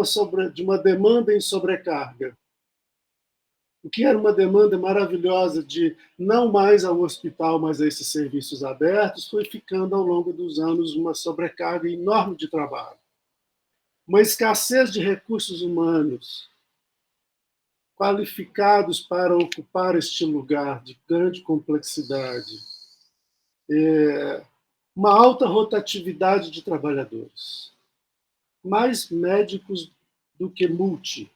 uma demanda em sobrecarga. O que era uma demanda maravilhosa de não mais ao hospital, mas a esses serviços abertos, foi ficando ao longo dos anos uma sobrecarga enorme de trabalho. Uma escassez de recursos humanos qualificados para ocupar este lugar de grande complexidade. Uma alta rotatividade de trabalhadores. Mais médicos do que multi.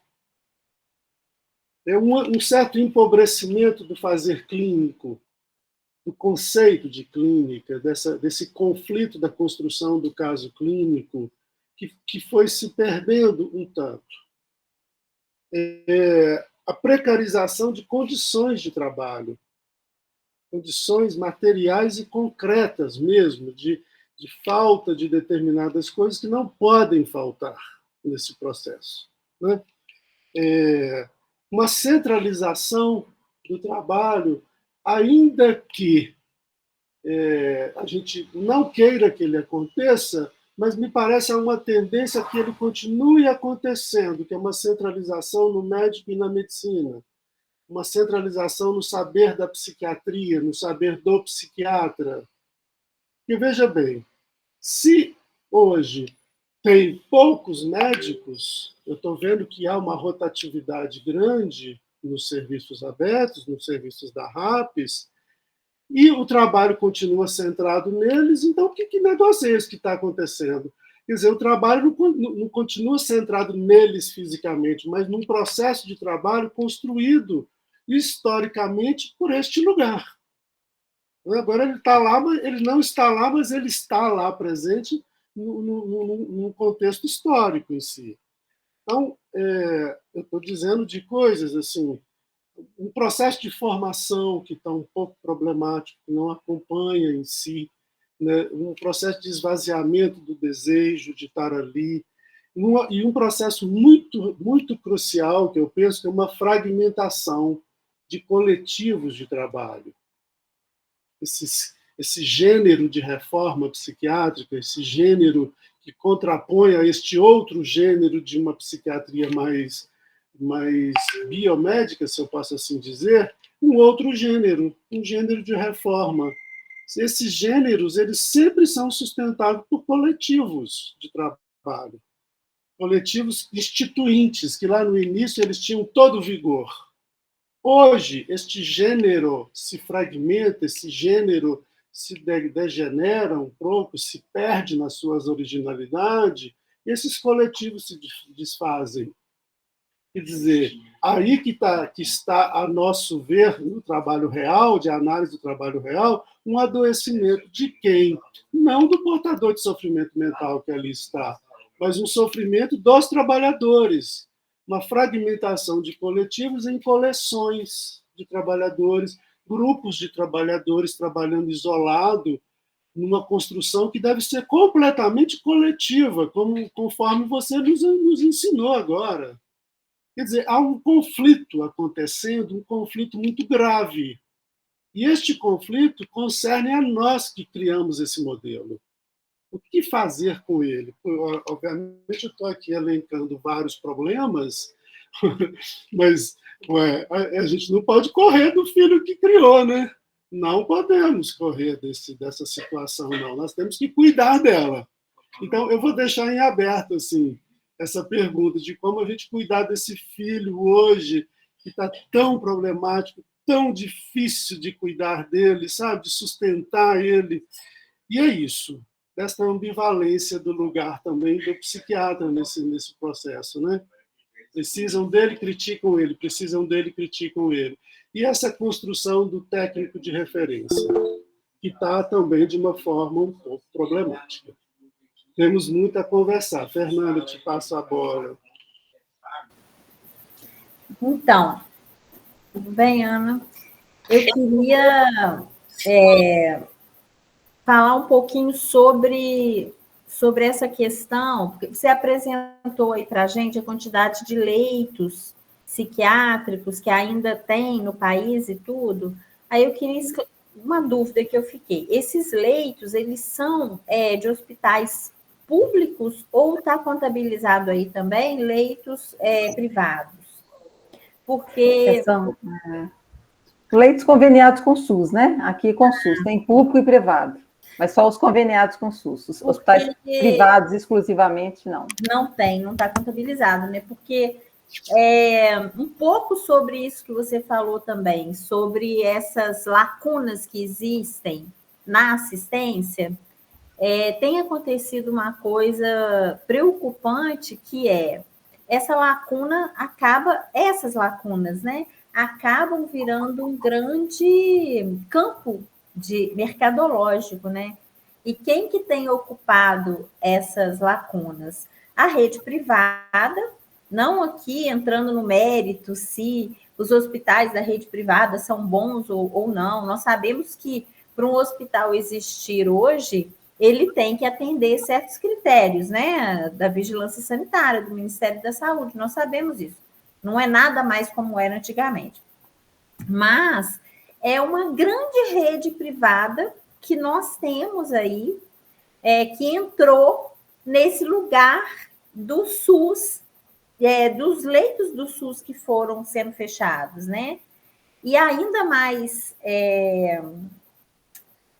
Um certo empobrecimento do fazer clínico, do conceito de clínica, desse conflito da construção do caso clínico, que foi se perdendo um tanto. A precarização de condições de trabalho, condições materiais e concretas mesmo, de falta de determinadas coisas que não podem faltar nesse processo. Né? Uma centralização do trabalho, ainda que a gente não queira que ele aconteça, mas me parece uma tendência que ele continue acontecendo, que é uma centralização no médico e na medicina, uma centralização no saber da psiquiatria, no saber do psiquiatra. E veja bem, se hoje tem poucos médicos, eu estou vendo que há uma rotatividade grande nos serviços abertos, nos serviços da RAPS, e o trabalho continua centrado neles, então que negócio é esse que está acontecendo? Quer dizer, o trabalho não continua centrado neles fisicamente, mas num processo de trabalho construído historicamente por este lugar. Agora ele está lá, ele não está lá, mas ele está lá presente num contexto histórico em si. Então, eu estou dizendo de coisas assim, um processo de formação que está um pouco problemático, que não acompanha em si, né? Um processo de esvaziamento do desejo de estar ali, e um processo muito, muito crucial, que eu penso que é uma fragmentação de coletivos de trabalho. Esse gênero de reforma psiquiátrica, esse gênero que contrapõe a este outro gênero de uma psiquiatria mais biomédica, se eu posso assim dizer, um outro gênero, um gênero de reforma. Esses gêneros, eles sempre são sustentados por coletivos de trabalho, coletivos instituintes, que lá no início eles tinham todo vigor. Hoje, este gênero se fragmenta, esse gênero se degenera um pouco, se perde nas suas originalidades, e esses coletivos se desfazem. Quer dizer, aí que está, a nosso ver, no trabalho real, de análise do trabalho real, um adoecimento de quem? Não do portador de sofrimento mental que ali está, mas um sofrimento dos trabalhadores, uma fragmentação de coletivos em coleções de trabalhadores, grupos de trabalhadores trabalhando isolado numa construção que deve ser completamente coletiva, conforme você nos ensinou agora. Quer dizer, há um conflito acontecendo, um conflito muito grave. E este conflito concerne a nós que criamos esse modelo. O que fazer com ele? Obviamente, eu estou aqui elencando vários problemas, mas a gente não pode correr do filho que criou, né? Não podemos correr dessa situação, não. Nós temos que cuidar dela. Então, eu vou deixar em aberto assim, essa pergunta de como a gente cuidar desse filho hoje, que está tão problemático, tão difícil de cuidar dele, sabe? De sustentar ele. E é isso, dessa ambivalência do lugar também do psiquiatra nesse processo, né? Precisam dele, criticam ele, precisam dele, criticam ele. E essa construção do técnico de referência, que está também de uma forma um pouco problemática. Temos muito a conversar. Fernanda, te passo a bola. Então, tudo bem, Ana? Eu queria falar um pouquinho sobre essa questão, porque você apresentou aí para a gente a quantidade de leitos psiquiátricos que ainda tem no país e tudo. Aí eu queria uma dúvida que eu fiquei. Esses leitos, eles são de hospitais públicos ou está contabilizado aí também leitos privados? Porque... São leitos conveniados com o SUS, né? Aqui com o SUS, tem público e privado. Mas só os conveniados com o SUS. Os hospitais privados, exclusivamente, não. Não está contabilizado, né? Porque um pouco sobre isso que você falou também, sobre essas lacunas que existem na assistência, tem acontecido uma coisa preocupante, que essas lacunas, né? Acabam virando um grande campo mercadológico, né? E quem que tem ocupado essas lacunas? A rede privada, não aqui entrando no mérito se os hospitais da rede privada são bons ou não. Nós sabemos que para um hospital existir hoje, ele tem que atender certos critérios, né? Da vigilância sanitária, do Ministério da Saúde, nós sabemos isso. Não é nada mais como era antigamente. Mas é uma grande rede privada que nós temos aí, que entrou nesse lugar do SUS, dos leitos do SUS que foram sendo fechados, né? E ainda mais,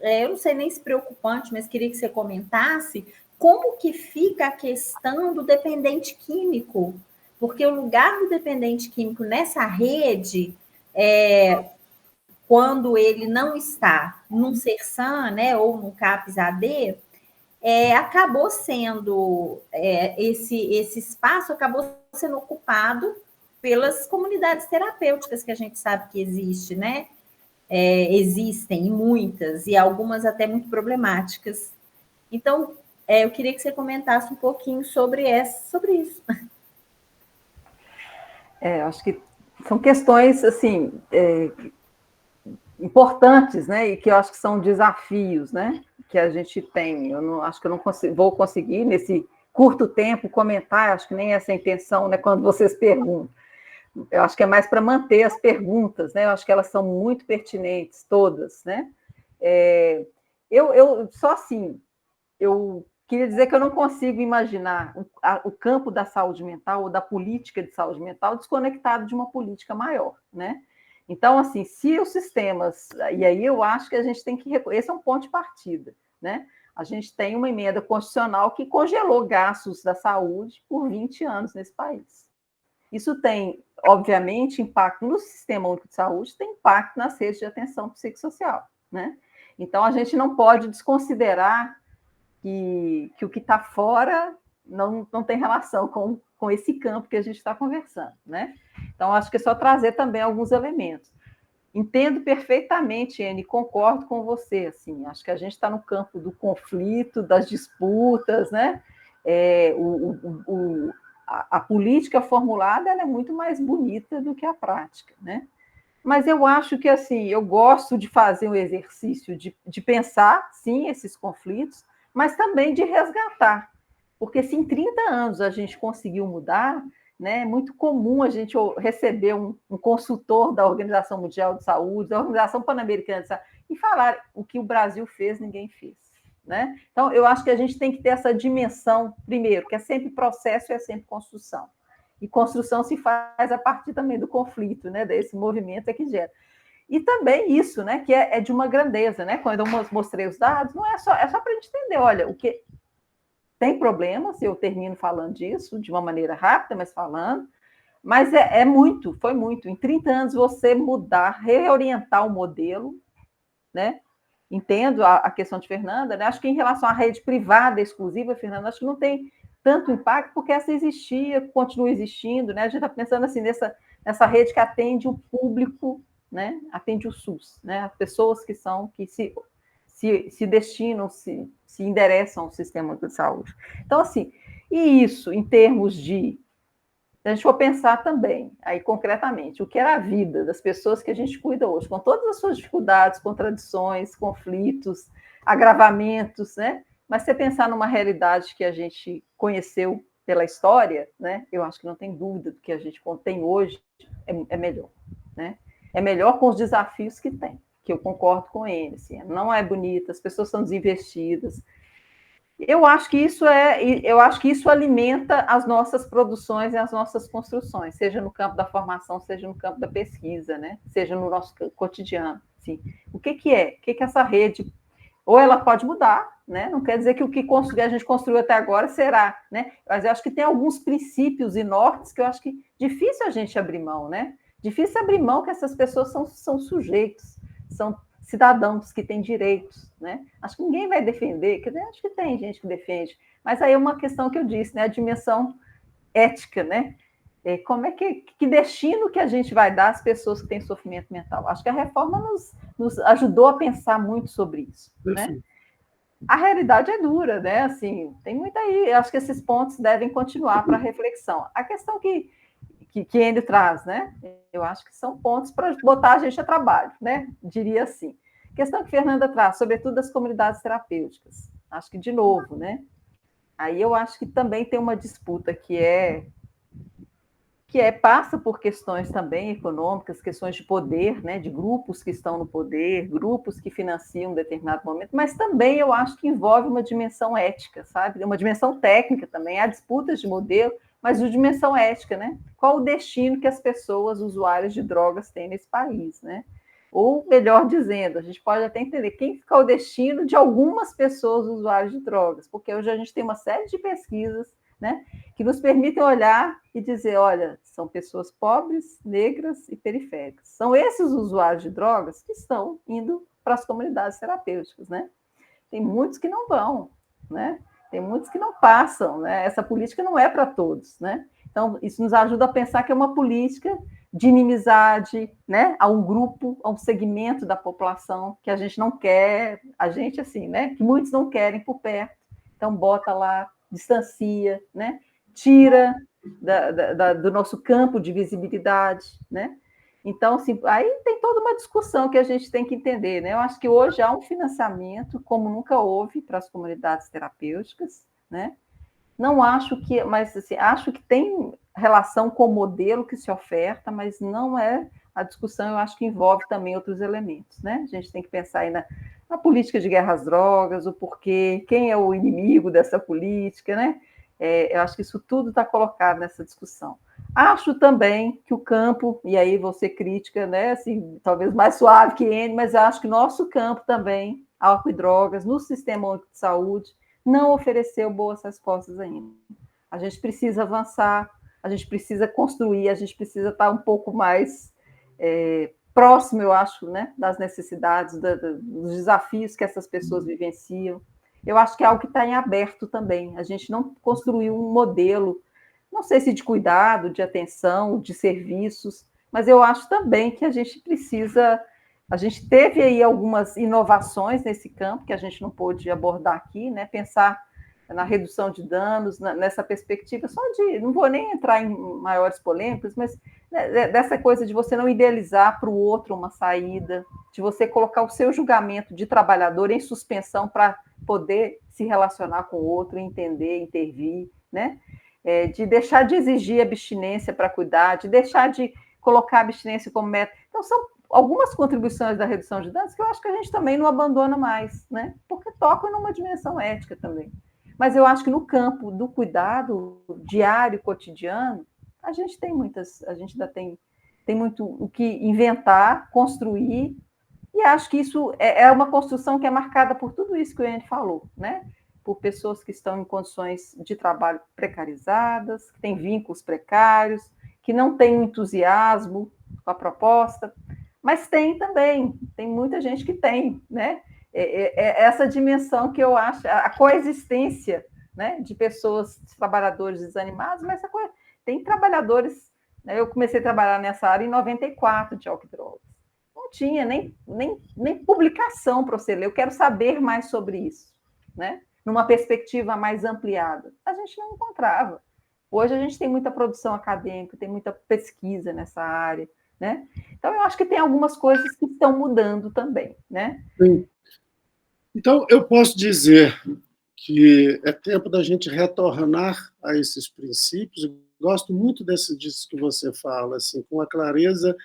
eu não sei nem se preocupante, mas queria que você comentasse como que fica a questão do dependente químico, porque o lugar do dependente químico nessa rede, quando ele não está num Sersan, né, ou num CAPS-AD, acabou sendo, esse espaço acabou sendo ocupado pelas comunidades terapêuticas que a gente sabe que existe, né? Existem, e muitas, e algumas até muito problemáticas. Então, eu queria que você comentasse um pouquinho sobre isso. Acho que são questões, assim, importantes, né? E que eu acho que são desafios, né? Que a gente tem. Acho que eu não vou conseguir, nesse curto tempo, comentar, acho que nem essa é a intenção, né? Quando vocês perguntam. Eu acho que é mais para manter as perguntas, né? Eu acho que elas são muito pertinentes, todas, né? Só assim, eu queria dizer que eu não consigo imaginar o campo da saúde mental ou da política de saúde mental desconectado de uma política maior, né? Então, assim, se os sistemas... E aí eu acho que a gente tem que... Esse é um ponto de partida, né? A gente tem uma emenda constitucional que congelou gastos da saúde por 20 anos nesse país. Isso tem, obviamente, impacto no Sistema Único de Saúde, tem impacto nas redes de atenção psicossocial, né? Então, a gente não pode desconsiderar que o que está fora não tem relação com esse campo que a gente está conversando, né? Então, acho que é só trazer também alguns elementos. Entendo perfeitamente, Anne, concordo com você, assim, acho que a gente está no campo do conflito, das disputas, né? A política formulada ela é muito mais bonita do que a prática, né? Mas eu acho que, assim, eu gosto de fazer um exercício de pensar, sim, esses conflitos, mas também de resgatar. Porque se em 30 anos a gente conseguiu mudar, né, é muito comum a gente receber um consultor da Organização Mundial de Saúde, da Organização Pan-Americana de Saúde, e falar o que o Brasil fez, ninguém fez. Né? Então, eu acho que a gente tem que ter essa dimensão, primeiro, que é sempre processo e é sempre construção. E construção se faz a partir também do conflito, né? Desse movimento é que gera. E também isso, né? Que é de uma grandeza, né? Quando eu mostrei os dados, não é só para a gente entender, olha, o que tem problemas, eu termino falando disso de uma maneira rápida, mas falando, mas foi muito. Em 30 anos você mudar, reorientar o modelo, né? Entendo a questão de Fernanda, né? Acho que em relação à rede privada exclusiva, Fernanda, acho que não tem tanto impacto, porque essa existia, continua existindo, né? A gente está pensando assim nessa rede que atende o público, né? Atende o SUS, né? As pessoas que se destinam, se endereçam ao sistema de saúde. Então, assim, e isso em termos de a gente for pensar também, aí concretamente, o que era a vida das pessoas que a gente cuida hoje, com todas as suas dificuldades, contradições, conflitos, agravamentos, né? Mas você pensar numa realidade que a gente conheceu pela história, né? Eu acho que não tem dúvida do que a gente tem hoje é melhor, né? É melhor com os desafios que tem, que eu concordo com ele. Assim, não é bonita, as pessoas são desinvestidas. Eu acho que isso alimenta as nossas produções e as nossas construções, seja no campo da formação, seja no campo da pesquisa, né? Seja no nosso cotidiano. Assim. O que é? O que essa rede? Ou ela pode mudar, né? Não quer dizer que o que a gente construiu até agora será, né? Mas eu acho que tem alguns princípios e nortes que eu acho que difícil a gente abrir mão, né? Difícil abrir mão que essas pessoas são sujeitos, são cidadãos que têm direitos, né? Acho que ninguém vai defender, quer dizer, acho que tem gente que defende, mas aí é uma questão que eu disse, né? A dimensão ética, né? Como é que destino que a gente vai dar às pessoas que têm sofrimento mental? Acho que a reforma nos ajudou a pensar muito sobre isso, né? A realidade é dura, né? Assim, tem muito aí. Acho que esses pontos devem continuar para reflexão. A questão que ele traz, né? Eu acho que são pontos para botar a gente a trabalho, né? Diria assim. A questão que Fernanda traz, sobretudo das comunidades terapêuticas. Acho que, de novo, né? Aí eu acho que também tem uma disputa que passa por questões também econômicas, questões de poder, né? De grupos que estão no poder, grupos que financiam um determinado momento, mas também eu acho que envolve uma dimensão ética, sabe? Uma dimensão técnica também. Há disputas de modelo, mas de dimensão ética, né? Qual o destino que as pessoas usuárias de drogas têm nesse país, né? Ou, melhor dizendo, a gente pode até entender quem fica o destino de algumas pessoas usuárias de drogas, porque hoje a gente tem uma série de pesquisas, né, que nos permitem olhar e dizer, olha, são pessoas pobres, negras e periféricas. São esses usuários de drogas que estão indo para as comunidades terapêuticas, né? Tem muitos que não vão, né? Tem muitos que não passam, né? Essa política não é para todos, né? Então, isso nos ajuda a pensar que é uma política de inimizade, né? A um grupo, a um segmento da população que a gente não quer, a gente assim, né? Que muitos não querem por perto. Então, bota lá, distancia, né? Tira do nosso campo de visibilidade, né? Então, assim, aí tem toda uma discussão que a gente tem que entender, né? Eu acho que hoje há um financiamento, como nunca houve, para as comunidades terapêuticas, né? Não acho que, mas assim, acho que tem relação com o modelo que se oferta, mas não é a discussão, eu acho que envolve também outros elementos, né? A gente tem que pensar aí na política de guerra às drogas, o porquê, quem é o inimigo dessa política, né? Eu acho que isso tudo está colocado nessa discussão. Acho também que o campo, e aí vou ser crítica, né? Assim, talvez mais suave que ele, mas acho que nosso campo também, álcool e drogas, no sistema único de saúde, não ofereceu boas respostas ainda. A gente precisa avançar, a gente precisa construir, a gente precisa estar um pouco mais próximo, eu acho, né, das necessidades, dos desafios que essas pessoas vivenciam. Eu acho que é algo que está em aberto também. A gente não construiu um modelo, não sei se de cuidado, de atenção, de serviços, mas eu acho também que a gente precisa. A gente teve aí algumas inovações nesse campo que a gente não pôde abordar aqui, né? Pensar na redução de danos, nessa perspectiva, só de, não vou nem entrar em maiores polêmicas, mas dessa coisa de você não idealizar para o outro uma saída, de você colocar o seu julgamento de trabalhador em suspensão para poder se relacionar com o outro, entender, intervir, né? De deixar de exigir abstinência para cuidar, de deixar de colocar a abstinência como meta. Então, são algumas contribuições da redução de danos que eu acho que a gente também não abandona mais, né? Porque tocam numa dimensão ética também. Mas eu acho que no campo do cuidado diário, cotidiano, a gente ainda tem muito o que inventar, construir, e acho que isso é uma construção que é marcada por tudo isso que o Ian falou, né? Por pessoas que estão em condições de trabalho precarizadas, que têm vínculos precários, que não têm entusiasmo com a proposta, mas tem muita gente que tem, né? Essa dimensão que eu acho, a coexistência, né, de pessoas, de trabalhadores desanimados, mas tem trabalhadores, né, eu comecei a trabalhar nessa área em 94 de álcool e drogas. Não tinha nem publicação para você ler, eu quero saber mais sobre isso, né? Numa perspectiva mais ampliada. A gente não encontrava. Hoje a gente tem muita produção acadêmica, tem muita pesquisa nessa área, né? Então, eu acho que tem algumas coisas que estão mudando também, né? Sim. Então, eu posso dizer que é tempo da gente retornar a esses princípios. Eu gosto muito disso que você fala, assim, com a clareza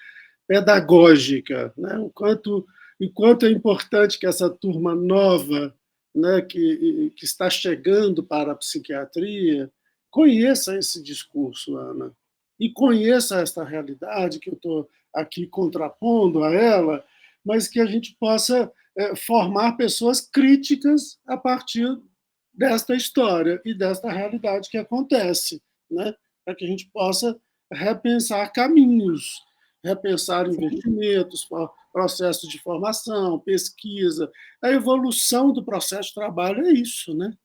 pedagógica, né? O quanto é importante que essa turma nova, né, que está chegando para a psiquiatria, conheça esse discurso, Ana, e conheça esta realidade que eu estou aqui contrapondo a ela, mas que a gente possa formar pessoas críticas a partir desta história e desta realidade que acontece, né? Para que a gente possa repensar caminhos, repensar investimentos, processos de formação, pesquisa. A evolução do processo de trabalho é isso, né?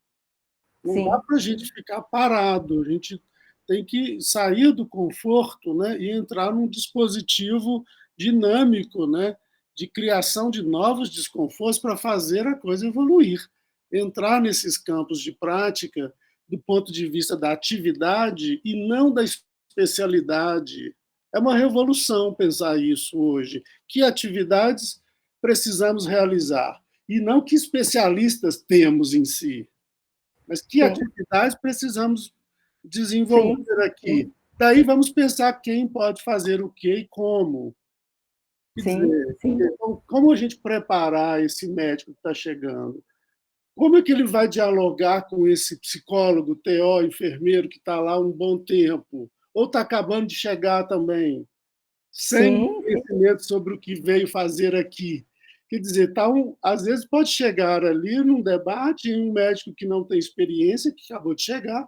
Não dá para a gente ficar parado, a gente tem que sair do conforto, né, e entrar num dispositivo dinâmico, né, de criação de novos desconfortos para fazer a coisa evoluir. Entrar nesses campos de prática do ponto de vista da atividade e não da especialidade. É uma revolução pensar isso hoje. Que atividades precisamos realizar? E não que especialistas temos em si, mas que atividades precisamos desenvolver aqui. Daí vamos pensar quem pode fazer o quê e como. Quer dizer, então, como a gente preparar esse médico que está chegando? Como é que ele vai dialogar com esse psicólogo, TO, enfermeiro que está lá um bom tempo? Ou está acabando de chegar também, sem conhecimento sobre o que veio fazer aqui? Quer dizer, às vezes pode chegar ali num debate um médico que não tem experiência, que acabou de chegar,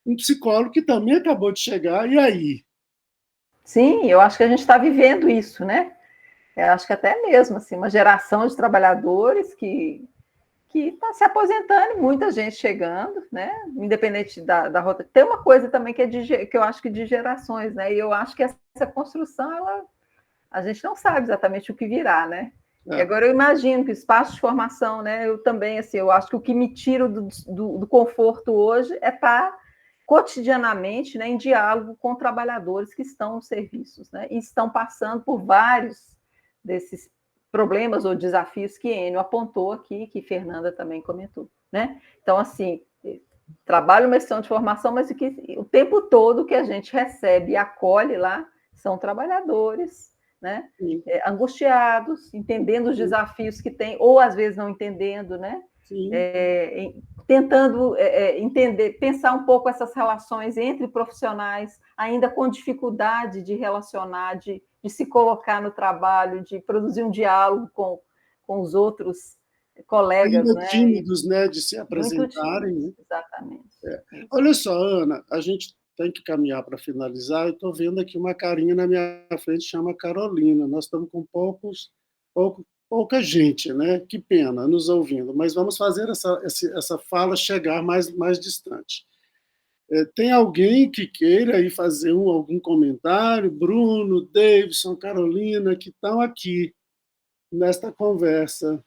um psicólogo que também acabou de chegar, e aí? Sim, eu acho que a gente está vivendo isso, né? Eu acho que até mesmo assim, uma geração de trabalhadores que está se aposentando, muita gente chegando, né? Independente da rota. Tem uma coisa também que eu acho que de gerações, né? E eu acho que essa construção, a gente não sabe exatamente o que virá, né? E agora eu imagino que o espaço de formação, né? Eu também, assim, eu acho que o que me tira do conforto hoje é estar cotidianamente, né, em diálogo com trabalhadores que estão nos serviços, né? E estão passando por vários desses problemas ou desafios que Enio apontou aqui, que Fernanda também comentou, né? Então, assim, trabalho uma questão de formação, mas o tempo todo que a gente recebe e acolhe lá são trabalhadores, né? Angustiados, entendendo os desafios que tem, ou às vezes não entendendo, né? Tentando entender, pensar um pouco essas relações entre profissionais, ainda com dificuldade de relacionar, de se colocar no trabalho, de produzir um diálogo com os outros colegas. Ainda né? tímidos, né, de se apresentarem. Muito tímidos, exatamente. Olha só, Ana, a gente tem que caminhar para finalizar. Eu estou vendo aqui uma carinha na minha frente, chama Carolina. Nós estamos com pouca gente, né? Que pena, nos ouvindo. Mas vamos fazer essa fala chegar mais distante. Tem alguém que queira aí fazer algum comentário? Bruno, Davidson, Carolina, que estão aqui nesta conversa.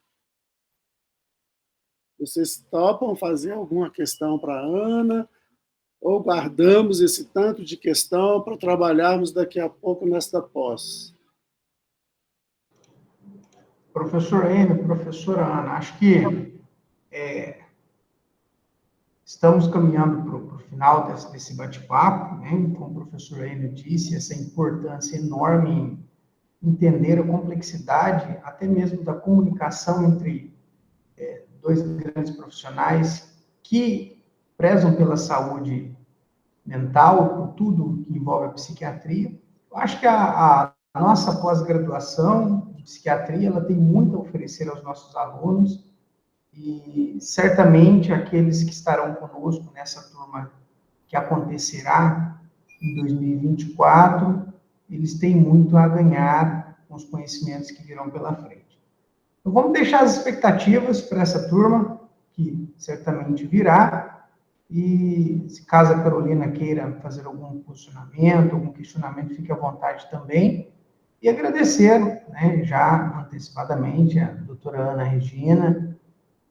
Vocês topam fazer alguma questão para a Ana? Ou guardamos esse tanto de questão para trabalharmos daqui a pouco nesta pós? Professor Enio, professora Ana, acho que estamos caminhando para o final desse bate-papo, né? Como o professor Enio disse, essa importância enorme em entender a complexidade, até mesmo da comunicação entre dois grandes profissionais que prezam pela saúde mental, por tudo que envolve a psiquiatria. Eu acho que a nossa pós-graduação em psiquiatria, ela tem muito a oferecer aos nossos alunos, e certamente aqueles que estarão conosco nessa turma que acontecerá em 2024, eles têm muito a ganhar com os conhecimentos que virão pela frente. Então, vamos deixar as expectativas para essa turma, que certamente virá, e se caso a Carolina queira fazer algum posicionamento, algum questionamento, fique à vontade também. E agradecer, né, já antecipadamente, a doutora Ana Regina,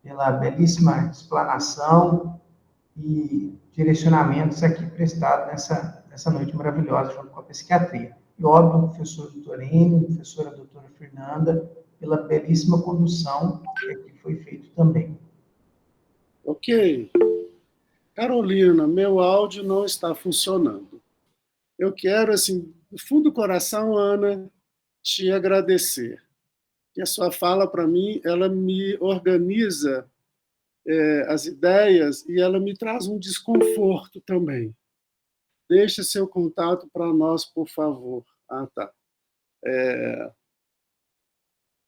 pela belíssima explanação e direcionamentos aqui prestados nessa noite maravilhosa junto com a psiquiatria. E, óbvio, o professor doutor Enio, a professora doutora Fernanda, pela belíssima condução que aqui foi feito também. Ok. Carolina, meu áudio não está funcionando. Eu quero, assim, do fundo do coração, Ana, te agradecer. E a sua fala, para mim, ela me organiza as ideias e ela me traz um desconforto também. Deixe seu contato para nós, por favor. Ah, tá.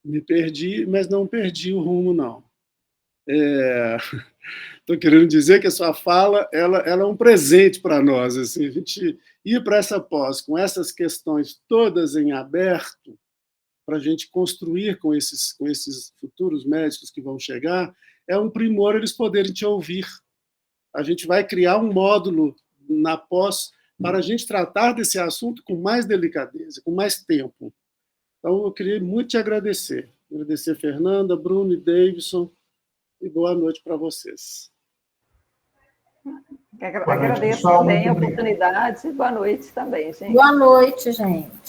Me perdi, mas não perdi o rumo, não. Estou querendo dizer que a sua fala ela é um presente para nós. Assim, a gente ir para essa pós com essas questões todas em aberto, para a gente construir com esses futuros médicos que vão chegar, é um primor eles poderem te ouvir. A gente vai criar um módulo na pós para a gente tratar desse assunto com mais delicadeza, com mais tempo. Então, eu queria muito te agradecer. Agradecer Fernanda, Bruno e Davidson, e boa noite para vocês. Agradeço também a oportunidade. Boa noite também, gente. Boa noite, gente.